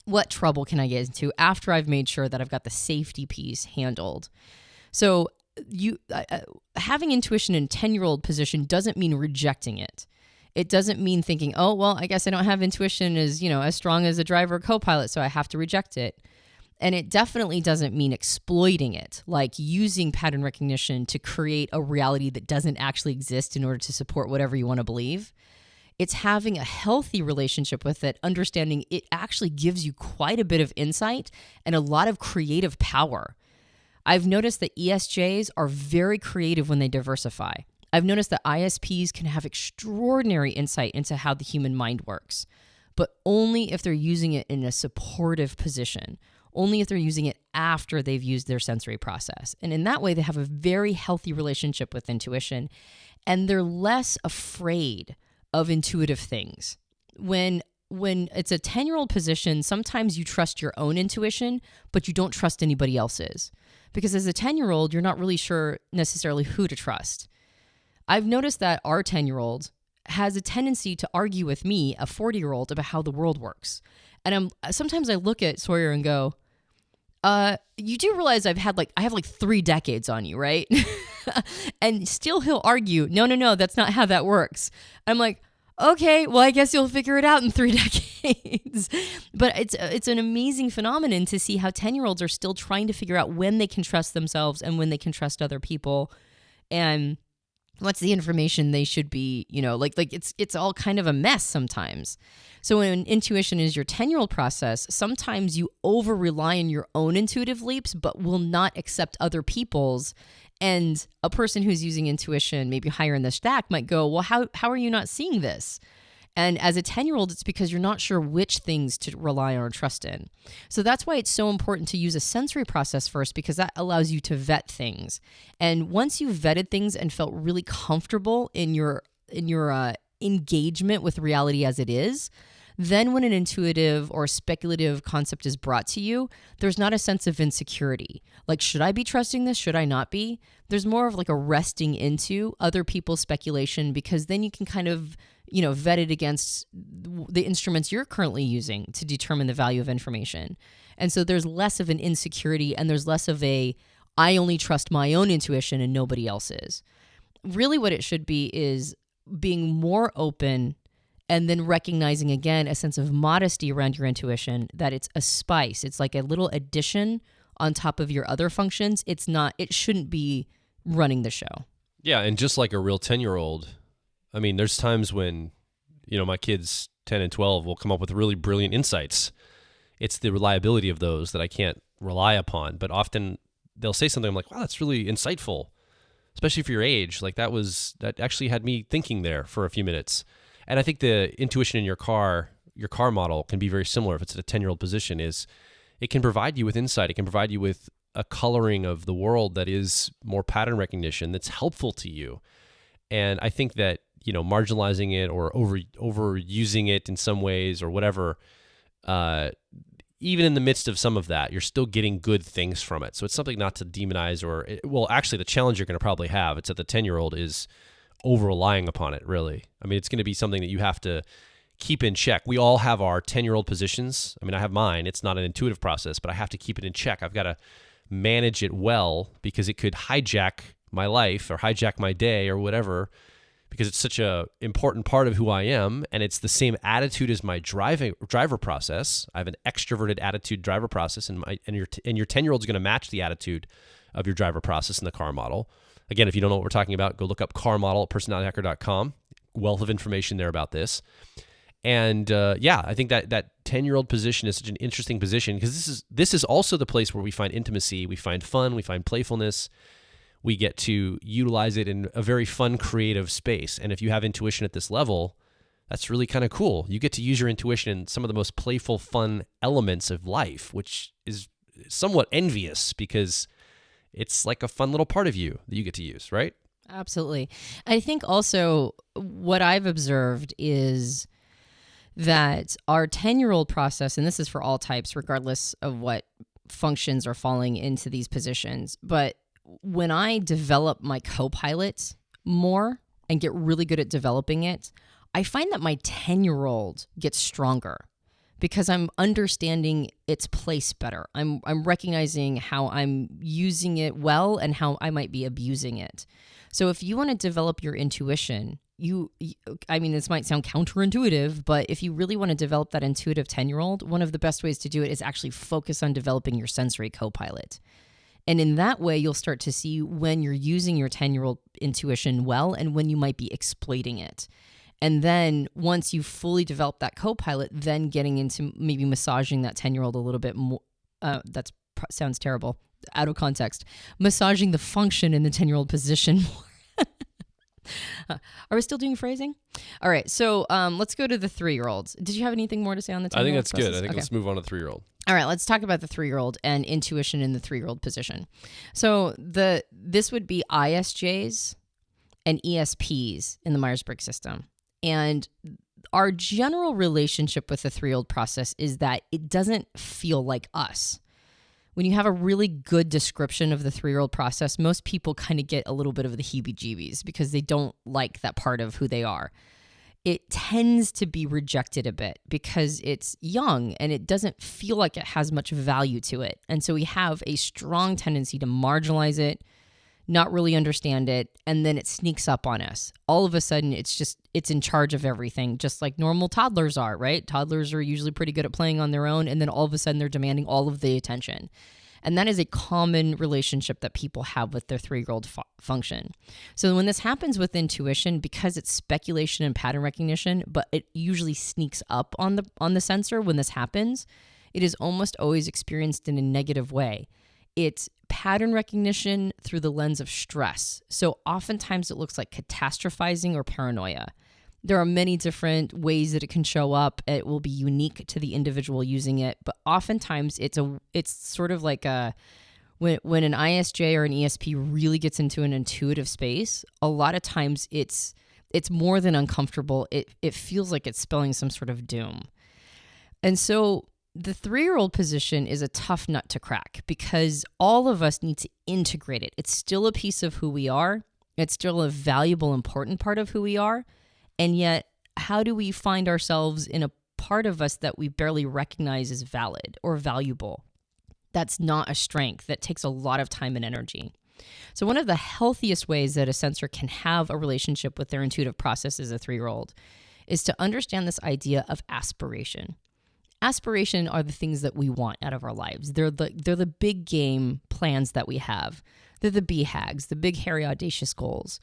What trouble can I get into after I've made sure that I've got the safety piece handled? So having intuition in 10-year-old position doesn't mean rejecting it. It doesn't mean thinking, oh, well, I guess I don't have intuition as strong as a driver or Copilot, so I have to reject it. And it definitely doesn't mean exploiting it, like using pattern recognition to create a reality that doesn't actually exist in order to support whatever you want to believe. It's having a healthy relationship with it, understanding it actually gives you quite a bit of insight and a lot of creative power. I've noticed that ESJs are very creative when they diversify. I've noticed that ISPs can have extraordinary insight into how the human mind works, but only if they're using it in a supportive position. Only if they're using it after they've used their sensory process. And in that way, they have a very healthy relationship with intuition, and they're less afraid of intuitive things. When it's a 10-year-old position, sometimes you trust your own intuition, but you don't trust anybody else's. Because as a 10-year-old, you're not really sure necessarily who to trust. I've noticed that our 10-year-old has a tendency to argue with me, a 40-year-old, about how the world works. And sometimes I look at Sawyer and go, you do realize I have like 3 decades on you, right? And still he'll argue, no, that's not how that works. I'm like, okay, well, I guess you'll figure it out in 3 decades. But it's an amazing phenomenon to see how 10-year-olds are still trying to figure out when they can trust themselves and when they can trust other people, and what's the information they should be, like it's all kind of a mess sometimes. So when intuition is your 10-year-old process, sometimes you over rely on your own intuitive leaps, but will not accept other people's. And a person who's using intuition, maybe higher in the stack, might go, well, how are you not seeing this? And as a 10-year-old, it's because you're not sure which things to rely on or trust in. So that's why it's so important to use a sensory process first, because that allows you to vet things. And once you've vetted things and felt really comfortable in your engagement with reality as it is, then when an intuitive or speculative concept is brought to you, there's not a sense of insecurity. Like, should I be trusting this? Should I not be? There's more of like a resting into other people's speculation, because then you can kind of, vet it against the instruments you're currently using to determine the value of information. And so there's less of an insecurity, and there's less of I only trust my own intuition and nobody else's. Really what it should be is being more open, and then recognizing again a sense of modesty around your intuition, that it's a spice. It's like a little addition on top of your other functions. It shouldn't be running the show. Yeah, and just like a real 10-year-old, I mean, there's times when, my kids 10 and 12 will come up with really brilliant insights. It's the reliability of those that I can't rely upon, but often they'll say something, I'm like, wow, that's really insightful, especially for your age. Like that actually had me thinking there for a few minutes. And I think the intuition in your car model can be very similar if it's at a 10-year-old position. Is it can provide you with insight. It can provide you with a coloring of the world that is more pattern recognition, that's helpful to you. And I think that, marginalizing it or overusing it in some ways or whatever, even in the midst of some of that, you're still getting good things from it. So it's something not to demonize actually the challenge you're going to probably have, it's that the 10-year-old is over-relying upon it, really. I mean, it's going to be something that you have to keep in check. We all have our 10-year-old positions. I mean, I have mine. It's not an intuitive process, but I have to keep it in check. I've got to manage it well, because it could hijack my life or hijack my day or whatever, because it's such a important part of who I am, and it's the same attitude as my driver process. I have an extroverted attitude driver process, and your 10-year-old is going to match the attitude of your driver process in the car model. Again, if you don't know what we're talking about, go look up car model at personalityhacker.com. Wealth of information there about this. And I think that 10-year-old position is such an interesting position, because this is also the place where we find intimacy, we find fun, we find playfulness. We get to utilize it in a very fun, creative space. And if you have intuition at this level, that's really kind of cool. You get to use your intuition in some of the most playful, fun elements of life, which is somewhat envious, because it's like a fun little part of you that you get to use, right? Absolutely. I think also what I've observed is that our 10-year-old process, and this is for all types, regardless of what functions are falling into these positions, but when I develop my Copilot more and get really good at developing it, I find that my 10-year-old gets stronger, because I'm understanding its place better. I'm recognizing how I'm using it well and how I might be abusing it. So if you want to develop your intuition, this might sound counterintuitive, but if you really want to develop that intuitive 10-year-old, one of the best ways to do it is actually focus on developing your sensory Copilot. And in that way, you'll start to see when you're using your 10-year-old intuition well and when you might be exploiting it. And then once you've fully developed that Copilot, then getting into maybe massaging that 10-year-old a little bit more. Sounds terrible, out of context. Massaging the function in the 10-year-old position more. Are we still doing phrasing? All right, so let's go to the 3-year-olds. Did you have anything more to say on the 10-year-old? I think that's process? good. I think Okay. Let's move on to the 3-year-old. All right, let's talk about the 3-year-old and intuition in the 3-year-old position. So this would be ISJs and ESPs in the Myers-Briggs system. And our general relationship with the 3-year-old process is that it doesn't feel like us. When you have a really good description of the 3-year-old process, most people kind of get a little bit of the heebie-jeebies because they don't like that part of who they are. It tends to be rejected a bit because it's young and it doesn't feel like it has much value to it. And so we have a strong tendency to marginalize it, not really understand it, and then it sneaks up on us. All of a sudden, it's in charge of everything, just like normal toddlers are, right? Toddlers are usually pretty good at playing on their own, and then all of a sudden they're demanding all of the attention. And that is a common relationship that people have with their 3-year-old function. So when this happens with intuition, because it's speculation and pattern recognition, but it usually sneaks up on the sensor when this happens, it is almost always experienced in a negative way. It's pattern recognition through the lens of stress. So oftentimes it looks like catastrophizing or paranoia. There are many different ways that it can show up. It will be unique to the individual using it, but oftentimes it's sort of like when an ISJ or an ESP really gets into an intuitive space, a lot of times it's more than uncomfortable. It feels like it's spelling some sort of doom. And so the 3-year-old position is a tough nut to crack because all of us need to integrate it. It's still a piece of who we are. It's still a valuable, important part of who we are. And yet, how do we find ourselves in a part of us that we barely recognize as valid or valuable? That's not a strength. That takes a lot of time and energy. So one of the healthiest ways that a sensor can have a relationship with their intuitive process as a 3-year-old is to understand this idea of aspiration. Aspiration are the things that we want out of our lives. They're the big game plans that we have. They're the BHAGs, the big, hairy, audacious goals.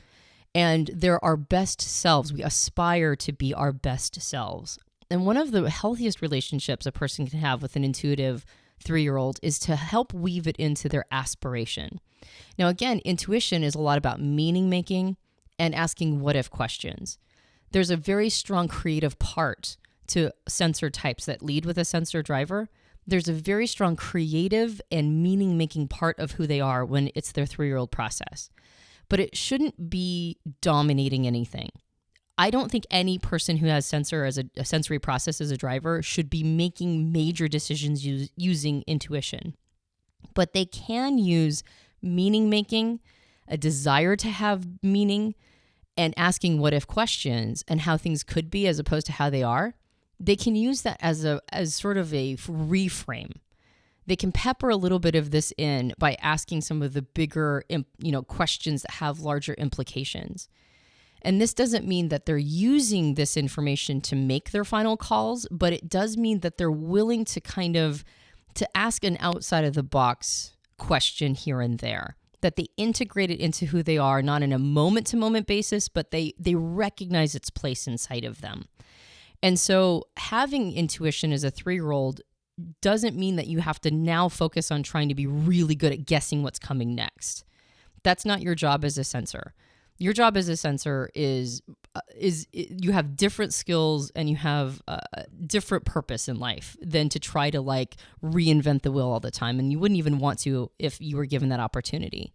And they're our best selves. We aspire to be our best selves. And one of the healthiest relationships a person can have with an intuitive 3-year-old is to help weave it into their aspiration. Now, again, intuition is a lot about meaning making and asking what if questions. There's a very strong creative part to sensor types that lead with a sensor driver. There's a very strong creative and meaning making part of who they are when it's their 3-year-old process. But it shouldn't be dominating anything. I don't think any person who has sensor as a sensory process as a driver should be making major decisions using intuition. But they can use meaning making, a desire to have meaning, and asking what if questions and how things could be as opposed to how they are. They can use that as sort of a reframe. They can pepper a little bit of this in by asking some of the bigger, questions that have larger implications. And this doesn't mean that they're using this information to make their final calls, but it does mean that they're willing to to ask an outside of the box question here and there, that they integrate it into who they are, not in a moment to moment basis, but they recognize its place inside of them. And so having intuition as a 3-year-old doesn't mean that you have to now focus on trying to be really good at guessing what's coming next. That's not your job as a sensor. Your job as a sensor is you have different skills and you have a different purpose in life than to try to reinvent the wheel all the time. And you wouldn't even want to if you were given that opportunity.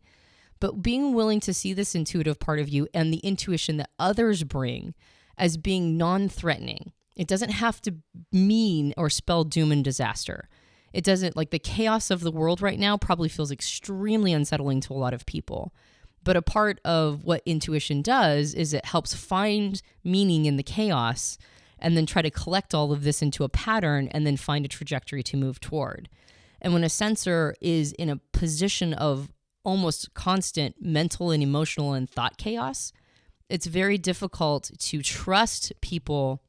But being willing to see this intuitive part of you and the intuition that others bring as being non-threatening. It doesn't have to mean or spell doom and disaster. It doesn't, the chaos of the world right now probably feels extremely unsettling to a lot of people. But a part of what intuition does is it helps find meaning in the chaos and then try to collect all of this into a pattern and then find a trajectory to move toward. And when a sensor is in a position of almost constant mental and emotional and thought chaos, it's very difficult to trust people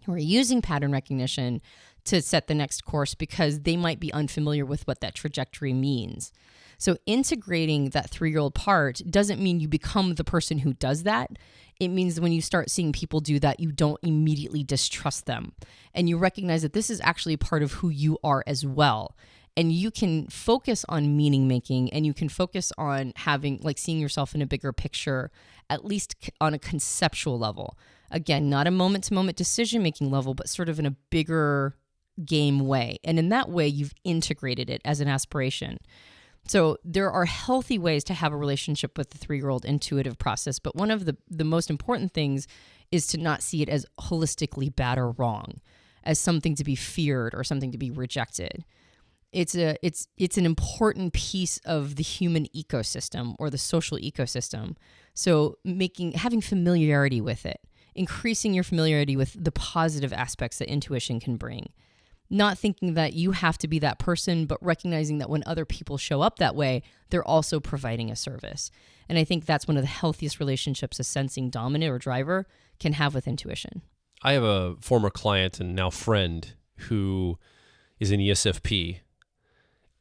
who are using pattern recognition to set the next course because they might be unfamiliar with what that trajectory means. So integrating that 3-year-old part doesn't mean you become the person who does that. It means when you start seeing people do that, you don't immediately distrust them. And you recognize that this is actually part of who you are as well. And you can focus on meaning making and you can focus on having, seeing yourself in a bigger picture, at least on a conceptual level. Again, not a moment-to-moment decision-making level, but sort of in a bigger game way. And in that way, you've integrated it as an aspiration. So there are healthy ways to have a relationship with the 3-year-old intuitive process. But one of the most important things is to not see it as holistically bad or wrong, as something to be feared or something to be rejected. It's an important piece of the human ecosystem or the social ecosystem. So having familiarity with it, increasing your familiarity with the positive aspects that intuition can bring. Not thinking that you have to be that person, but recognizing that when other people show up that way, they're also providing a service. And I think that's one of the healthiest relationships a sensing dominant or driver can have with intuition. I have a former client and now friend who is an ESFP,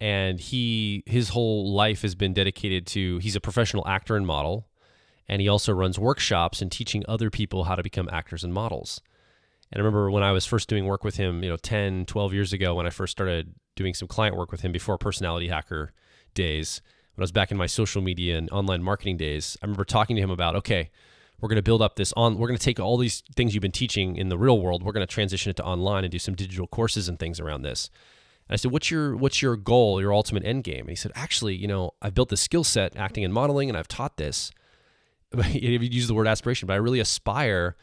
and his whole life has been dedicated to, he's a professional actor and model, and he also runs workshops and teaching other people how to become actors and models. And I remember when I was first doing work with him, 10, 12 years ago, when I first started doing some client work with him before personality hacker days, when I was back in my social media and online marketing days, I remember talking to him about, okay, we're going to build up we're going to take all these things you've been teaching in the real world, we're going to transition it to online and do some digital courses and things around this. And I said, what's your goal, your ultimate end game? And he said, actually, I've built this skill set, acting and modeling, and I've taught this. He used the word aspiration, but I really aspire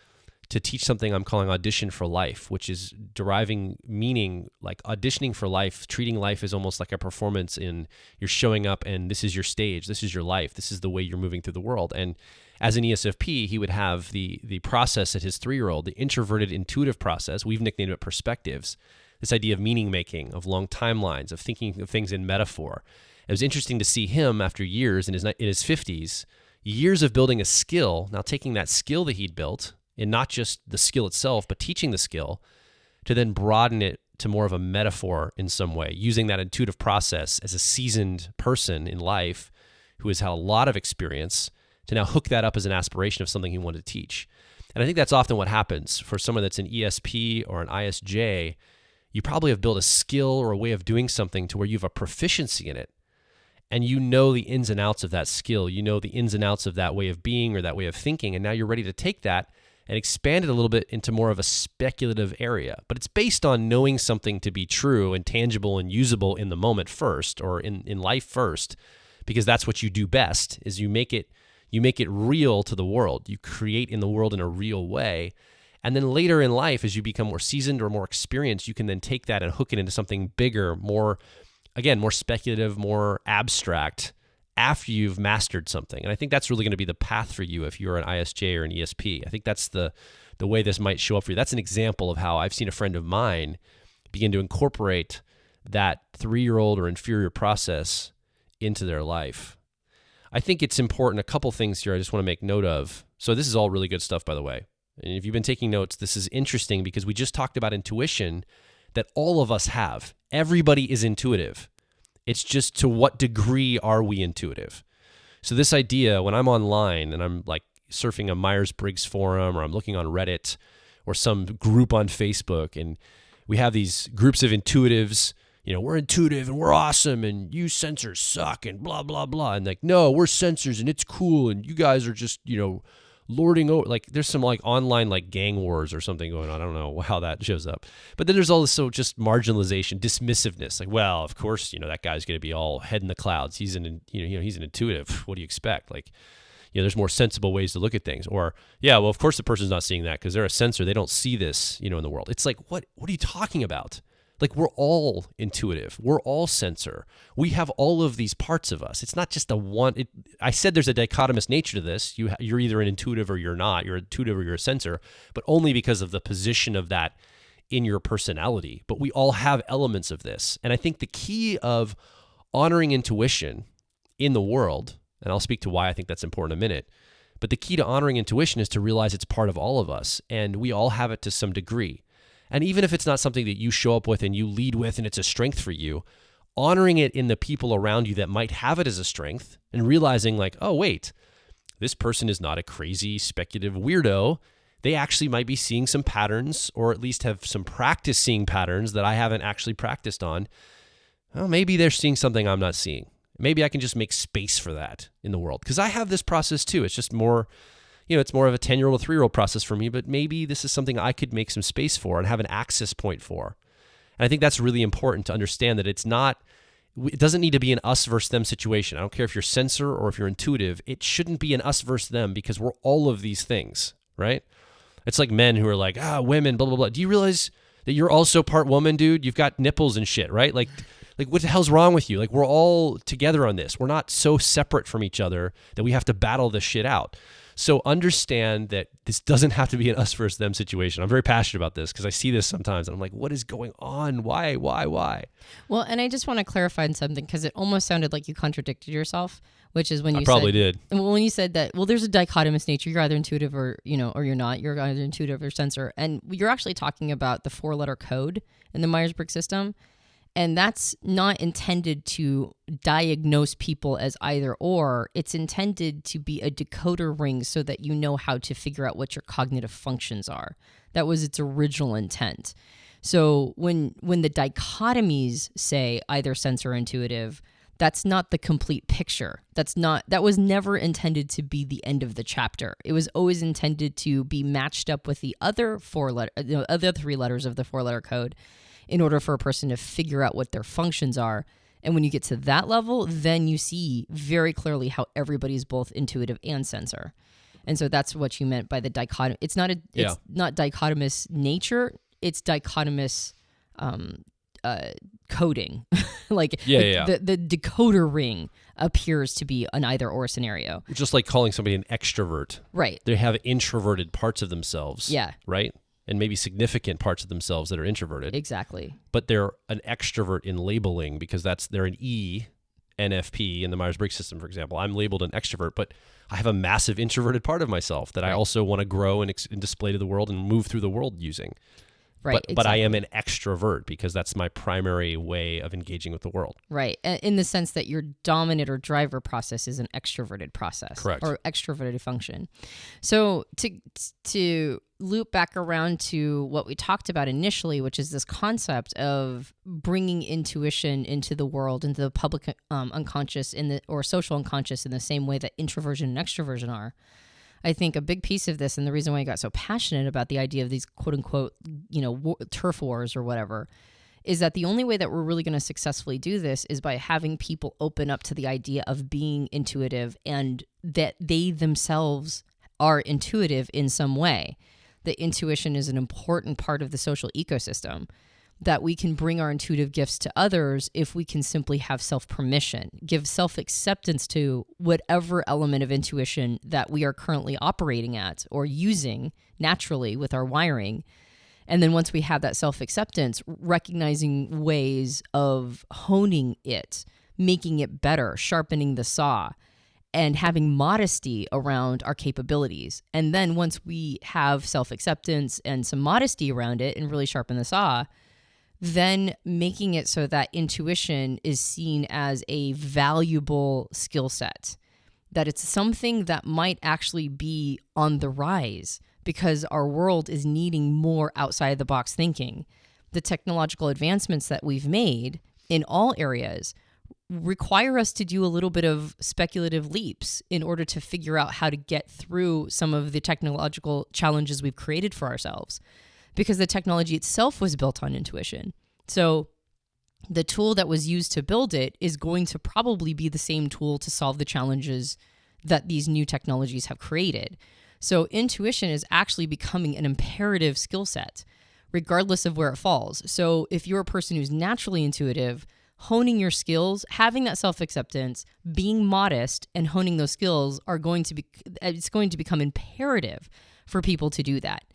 to teach something I'm calling audition for life, which is deriving meaning, like auditioning for life, treating life as almost like a performance you're showing up and this is your stage, this is your life, this is the way you're moving through the world. And as an ESFP, he would have the process at his 3-year-old, the introverted intuitive process. We've nicknamed it perspectives. This idea of meaning making, of long timelines, of thinking of things in metaphor. It was interesting to see him after years in his 50s, years of building a skill, now taking that skill that he'd built, and not just the skill itself, but teaching the skill, to then broaden it to more of a metaphor in some way, using that intuitive process as a seasoned person in life who has had a lot of experience to now hook that up as an aspiration of something he wanted to teach. And I think that's often what happens for someone that's an ESP or an ISJ. You probably have built a skill or a way of doing something to where you have a proficiency in it. And you know the ins and outs of that skill. You know the ins and outs of that way of being or that way of thinking. And now you're ready to take that and expand it a little bit into more of a speculative area. But it's based on knowing something to be true and tangible and usable in the moment first, or in life first, because that's what you do best, is you make it real to the world. You create in the world in a real way. And then later in life, as you become more seasoned or more experienced, you can then take that and hook it into something bigger, more speculative, more abstract, after you've mastered something. And I think that's really going to be the path for you if you're an ISJ or an ESP. I think that's the way this might show up for you. That's an example of how I've seen a friend of mine begin to incorporate that 3-year-old or inferior process into their life. I think it's important, a couple things here I just want to make note of. So this is all really good stuff, by the way. And if you've been taking notes, this is interesting because we just talked about intuition that all of us have. Everybody is intuitive. It's just to what degree are we intuitive? So this idea, when I'm online and I'm like surfing a Myers-Briggs forum, or I'm looking on Reddit or some group on Facebook, and we have these groups of intuitives, we're intuitive and we're awesome and you sensors suck and blah, blah, blah. And like, no, we're sensors and it's cool and you guys are just, lording over, like there's some like online like gang wars or something going on. I don't know how that shows up. But then there's also just marginalization, dismissiveness. Like, well, of course, that guy's going to be all head in the clouds. He's he's an intuitive. What do you expect? Like, there's more sensible ways to look at things. Or, yeah, well, of course the person's not seeing that because they're a sensor. They don't see this, in the world. It's like, what are you talking about? Like, we're all intuitive. We're all sensor. We have all of these parts of us. It's not just I said there's a dichotomous nature to this. You're either an intuitive or you're not. You're intuitive or you're a sensor, but only because of the position of that in your personality. But we all have elements of this. And I think the key of honoring intuition in the world, and I'll speak to why I think that's important in a minute, but the key to honoring intuition is to realize it's part of all of us, and we all have it to some degree. And even if it's not something that you show up with and you lead with and it's a strength for you, honoring it in the people around you that might have it as a strength and realizing like, oh, wait, this person is not a crazy speculative weirdo. They actually might be seeing some patterns, or at least have some practice seeing patterns that I haven't actually practiced on. Well, maybe they're seeing something I'm not seeing. Maybe I can just make space for that in the world, because I have this process too. It's just more... it's more of a 10-year-old or 3-year-old process for me, but maybe this is something I could make some space for and have an access point for. And I think that's really important to understand, that it doesn't need to be an us versus them situation. I don't care if you're sensor or if you're intuitive. It shouldn't be an us versus them, because we're all of these things, right? It's like men who are like, women, blah, blah, blah. Do you realize that you're also part woman, dude? You've got nipples and shit, right? Like what the hell's wrong with you? Like, we're all together on this. We're not so separate from each other that we have to battle this shit out. So understand that this doesn't have to be an us versus them situation. I'm very passionate about this because I see this sometimes and I'm like, what is going on? Why? Well, and I just want to clarify something because it almost sounded like you contradicted yourself, which is when you probably did. Well, when you said that, well, there's a dichotomous nature. You're either intuitive or you're not. You're either intuitive or sensor. And you're actually talking about the 4-letter code in the Myers-Briggs system. And that's not intended to diagnose people as either or. It's intended to be a decoder ring so that you know how to figure out what your cognitive functions are. That was its original intent. So when the dichotomies say either sensor or intuitive, that's not the complete picture. That was never intended to be the end of the chapter. It was always intended to be matched up with the other 3 letters of the 4-letter code, in order for a person to figure out what their functions are. And when you get to that level, then you see very clearly how everybody's both intuitive and sensor. And so that's what you meant by the dichotomy. It's not dichotomous nature. It's dichotomous coding. The decoder ring appears to be an either or scenario. Just like calling somebody an extrovert. Right. They have introverted parts of themselves. Yeah. Right? And maybe significant parts of themselves that are introverted. Exactly. But they're an extrovert in labeling because they're an ENFP in the Myers-Briggs system, for example. I'm labeled an extrovert, but I have a massive introverted part of myself that I also want to grow and display to the world and move through the world using. Right. But I am an extrovert because that's my primary way of engaging with the world. Right. In the sense that your dominant or driver process is an extroverted process. Correct. Or extroverted function. So to loop back around to what we talked about initially, which is this concept of bringing intuition into the world, into the public unconscious or social unconscious in the same way that introversion and extroversion are. I think a big piece of this, and the reason why I got so passionate about the idea of these quote unquote, turf wars or whatever, is that the only way that we're really going to successfully do this is by having people open up to the idea of being intuitive and that they themselves are intuitive in some way. That intuition is an important part of the social ecosystem, that we can bring our intuitive gifts to others if we can simply have self-permission, give self-acceptance to whatever element of intuition that we are currently operating at or using naturally with our wiring. And then once we have that self-acceptance, recognizing ways of honing it, making it better, sharpening the saw, and having modesty around our capabilities. And then once we have self-acceptance and some modesty around it and really sharpen the saw, then making it so that intuition is seen as a valuable skill set, that it's something that might actually be on the rise because our world is needing more outside the box thinking. The technological advancements that we've made in all areas require us to do a little bit of speculative leaps in order to figure out how to get through some of the technological challenges we've created for ourselves, because the technology itself was built on intuition. So the tool that was used to build it is going to probably be the same tool to solve the challenges that these new technologies have created. So intuition is actually becoming an imperative skill set, regardless of where it falls. So if you're a person who's naturally intuitive, honing your skills, having that self-acceptance, being modest, and honing those skills it's going to become imperative for people to do that.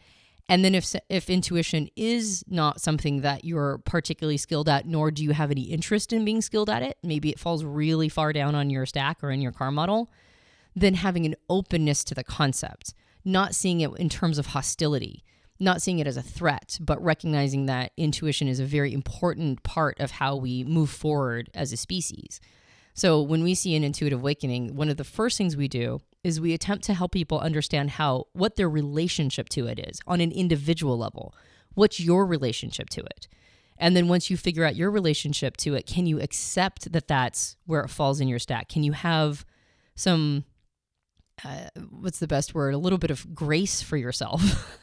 And then if intuition is not something that you're particularly skilled at, nor do you have any interest in being skilled at it, maybe it falls really far down on your stack or in your car model, then having an openness to the concept, not seeing it in terms of hostility, not seeing it as a threat, but recognizing that intuition is a very important part of how we move forward as a species. So when we see an intuitive awakening, one of the first things we do is we attempt to help people understand what their relationship to it is on an individual level. What's your relationship to it? And then once you figure out your relationship to it, can you accept that that's where it falls in your stack? Can you have some, what's the best word? A little bit of grace for yourself.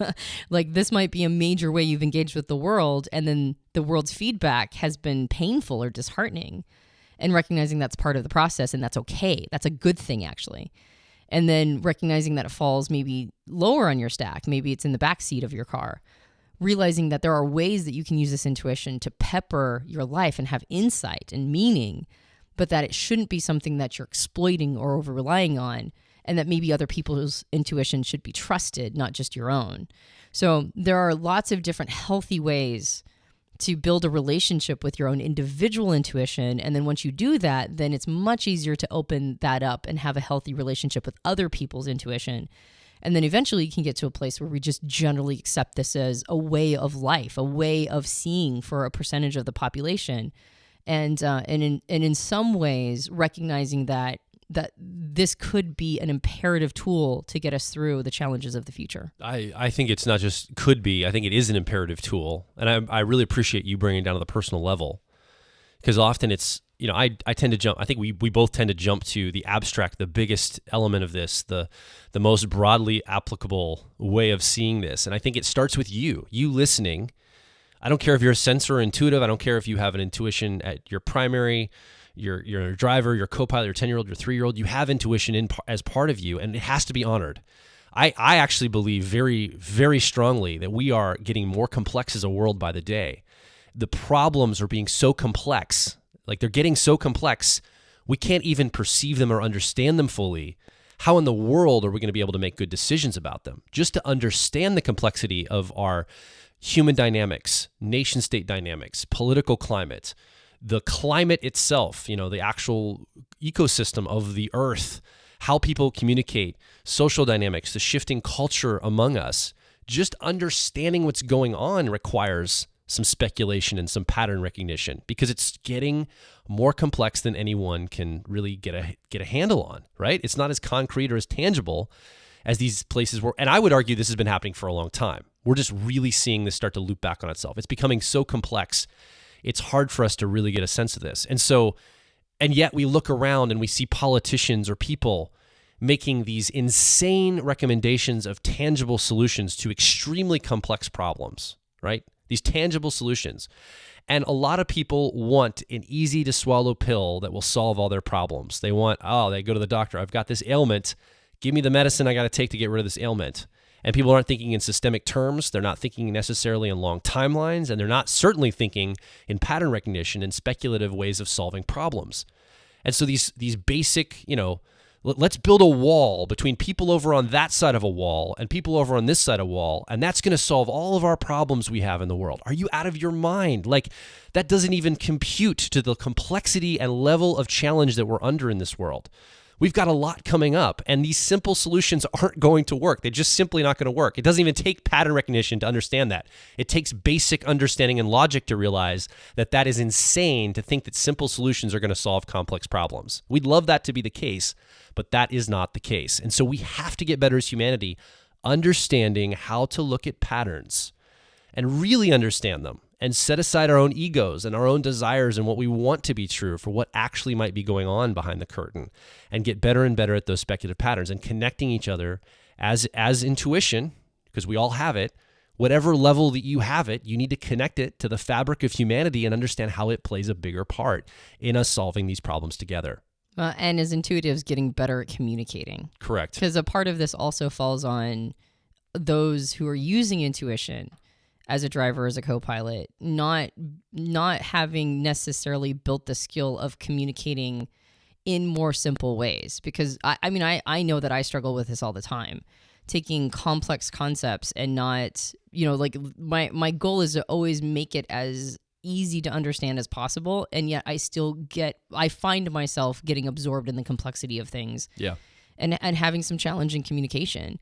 Like this might be a major way you've engaged with the world, and then the world's feedback has been painful or disheartening. And recognizing that's part of the process and that's okay. That's a good thing, actually. And then recognizing that it falls maybe lower on your stack. Maybe it's in the back seat of your car. Realizing that there are ways that you can use this intuition to pepper your life and have insight and meaning, but that it shouldn't be something that you're exploiting or over relying on, and that maybe other people's intuition should be trusted, not just your own. So there are lots of different healthy ways to build a relationship with your own individual intuition. And then once you do that, then it's much easier to open that up and have a healthy relationship with other people's intuition. And then eventually you can get to a place where we just generally accept this as a way of life, a way of seeing for a percentage of the population. And in some ways, recognizing that this could be an imperative tool to get us through the challenges of the future. I think it's not just could be. I think it is an imperative tool. And I really appreciate you bringing it down to the personal level, because often it's, I tend to jump. I think we both tend to jump to the abstract, the biggest element of this, the most broadly applicable way of seeing this. And I think it starts with you listening. I don't care if you're a sensor or intuitive. I don't care if you have an intuition at your primary, your driver, your Copilot, your 10-year-old, your 3-year-old. You have intuition as part of you, and it has to be honored. I actually believe very, very strongly that we are getting more complex as a world by the day. The problems are being so complex, like they're getting so complex, we can't even perceive them or understand them fully. How in the world are we going to be able to make good decisions about them? Just to understand the complexity of our human dynamics, nation state dynamics, political climate, the climate itself, the actual ecosystem of the earth, how people communicate, social dynamics, the shifting culture among us. Just understanding what's going on requires some speculation and some pattern recognition, because it's getting more complex than anyone can really get a handle on, right? It's not as concrete or as tangible as these places were. And I would argue this has been happening for a long time. We're just really seeing this start to loop back on itself. It's becoming so complex. It's hard for us to really get a sense of this. And yet we look around and we see politicians or people making these insane recommendations of tangible solutions to extremely complex problems, right? These tangible solutions. And a lot of people want an easy to swallow pill that will solve all their problems. They go to the doctor. I've got this ailment. Give me the medicine I got to take to get rid of this ailment. And people aren't thinking in systemic terms. They're not thinking necessarily in long timelines, and they're not certainly thinking in pattern recognition and speculative ways of solving problems. And so these basic, let's build a wall between people over on that side of a wall and people over on this side of a wall, and that's going to solve all of our problems we have in the world. Are you out of your mind? Like, that doesn't even compute to the complexity and level of challenge that we're under in this world. We've got a lot coming up, and these simple solutions aren't going to work. They're just simply not going to work. It doesn't even take pattern recognition to understand that. It takes basic understanding and logic to realize that is insane to think that simple solutions are going to solve complex problems. We'd love that to be the case, but that is not the case. And so we have to get better as humanity, understanding how to look at patterns and really understand them, and set aside our own egos and our own desires and what we want to be true for what actually might be going on behind the curtain, and get better and better at those speculative patterns and connecting each other as intuition, because we all have it. Whatever level that you have it, you need to connect it to the fabric of humanity and understand how it plays a bigger part in us solving these problems together. And as intuitives, getting better at communicating. Correct. Because a part of this also falls on those who are using intuition as a driver, as a co-pilot, not having necessarily built the skill of communicating in more simple ways. Because I know that I struggle with this all the time, taking complex concepts and not, my goal is to always make it as easy to understand as possible. And yet I find myself getting absorbed in the complexity of things. Yeah. And having some challenge in communication.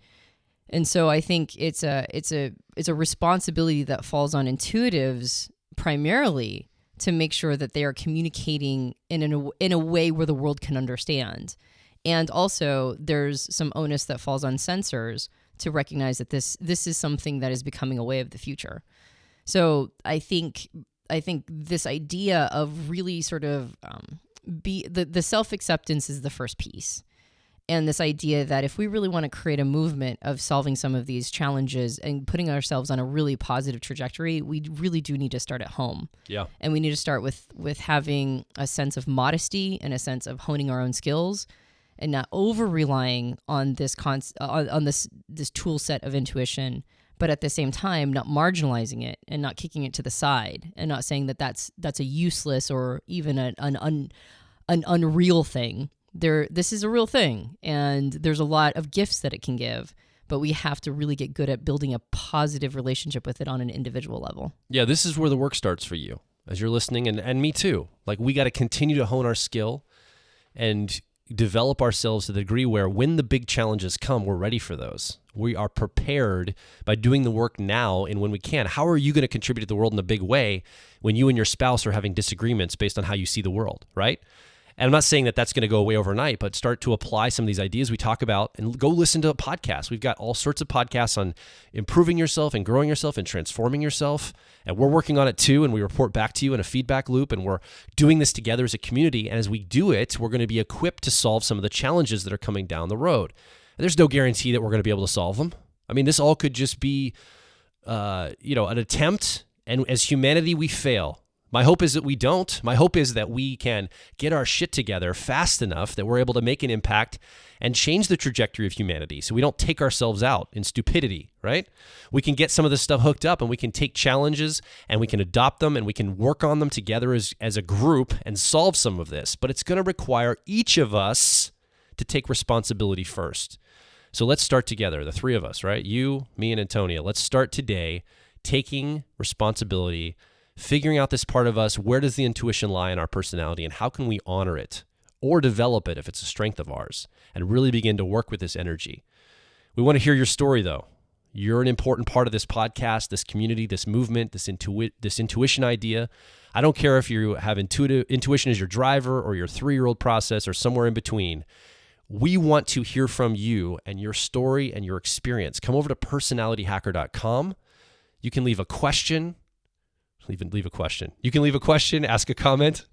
And so I think it's a responsibility that falls on intuitives primarily to make sure that they are communicating in a way where the world can understand. And also there's some onus that falls on sensors to recognize that this is something that is becoming a way of the future. So I think this idea of really sort of the self-acceptance is the first piece. And this idea that if we really want to create a movement of solving some of these challenges and putting ourselves on a really positive trajectory, we really do need to start at home. Yeah. And we need to start with having a sense of modesty and a sense of honing our own skills and not over relying on this this tool set of intuition, but at the same time not marginalizing it and not kicking it to the side and not saying that that's a useless or even an unreal thing. This is a real thing, and there's a lot of gifts that it can give, but we have to really get good at building a positive relationship with it on an individual level. Yeah, this is where the work starts for you as you're listening, and me too. Like, we got to continue to hone our skill and develop ourselves to the degree where when the big challenges come, we're ready for those. We are prepared by doing the work now and when we can. How are you going to contribute to the world in a big way when you and your spouse are having disagreements based on how you see the world, right? And I'm not saying that that's going to go away overnight, but start to apply some of these ideas we talk about and go listen to a podcast. We've got all sorts of podcasts on improving yourself and growing yourself and transforming yourself. And we're working on it too. And we report back to you in a feedback loop. And we're doing this together as a community. And as we do it, we're going to be equipped to solve some of the challenges that are coming down the road. And there's no guarantee that we're going to be able to solve them. I mean, this all could just be, an attempt. And as humanity, we fail. My hope is that we don't. My hope is that we can get our shit together fast enough that we're able to make an impact and change the trajectory of humanity so we don't take ourselves out in stupidity, right? We can get some of this stuff hooked up and we can take challenges and we can adopt them and we can work on them together as a group and solve some of this. But it's going to require each of us to take responsibility first. So let's start together, the three of us, right? You, me, and Antonia. Let's start today taking responsibility, figuring out this part of us. Where does the intuition lie in our personality, and how can we honor it or develop it if it's a strength of ours, and really begin to work with this energy? We want to hear your story, though. You're an important part of this podcast, this community, this movement, this intuition idea. I don't care if you have intuition as your driver or your 3-year-old process or somewhere in between. We want to hear from you and your story and your experience. Come over to personalityhacker.com. You can leave a question. You can leave a question, ask a comment,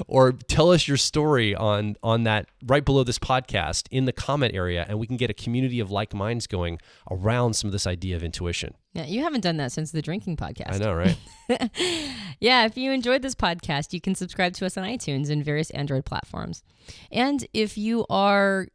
or tell us your story on that right below this podcast in the comment area, and we can get a community of like minds going around some of this idea of intuition. Yeah, you haven't done that since the drinking podcast. I know, right? Yeah, if you enjoyed this podcast, you can subscribe to us on iTunes and various Android platforms. And if you're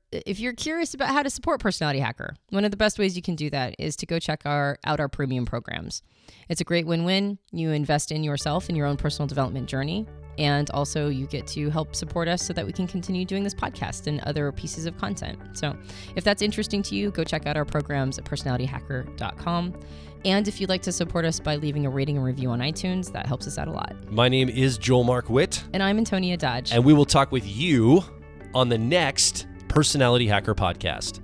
curious about how to support Personality Hacker, one of the best ways you can do that is to go check out our premium programs. It's a great win-win. You invest in yourself and your own personal development journey, and also you get to help support us so that we can continue doing this podcast and other pieces of content. So if that's interesting to you, go check out our programs at personalityhacker.com. And if you'd like to support us by leaving a rating and review on iTunes, that helps us out a lot. My name is Joel Mark Witt. And I'm Antonia Dodge. And we will talk with you on the next Personality Hacker podcast.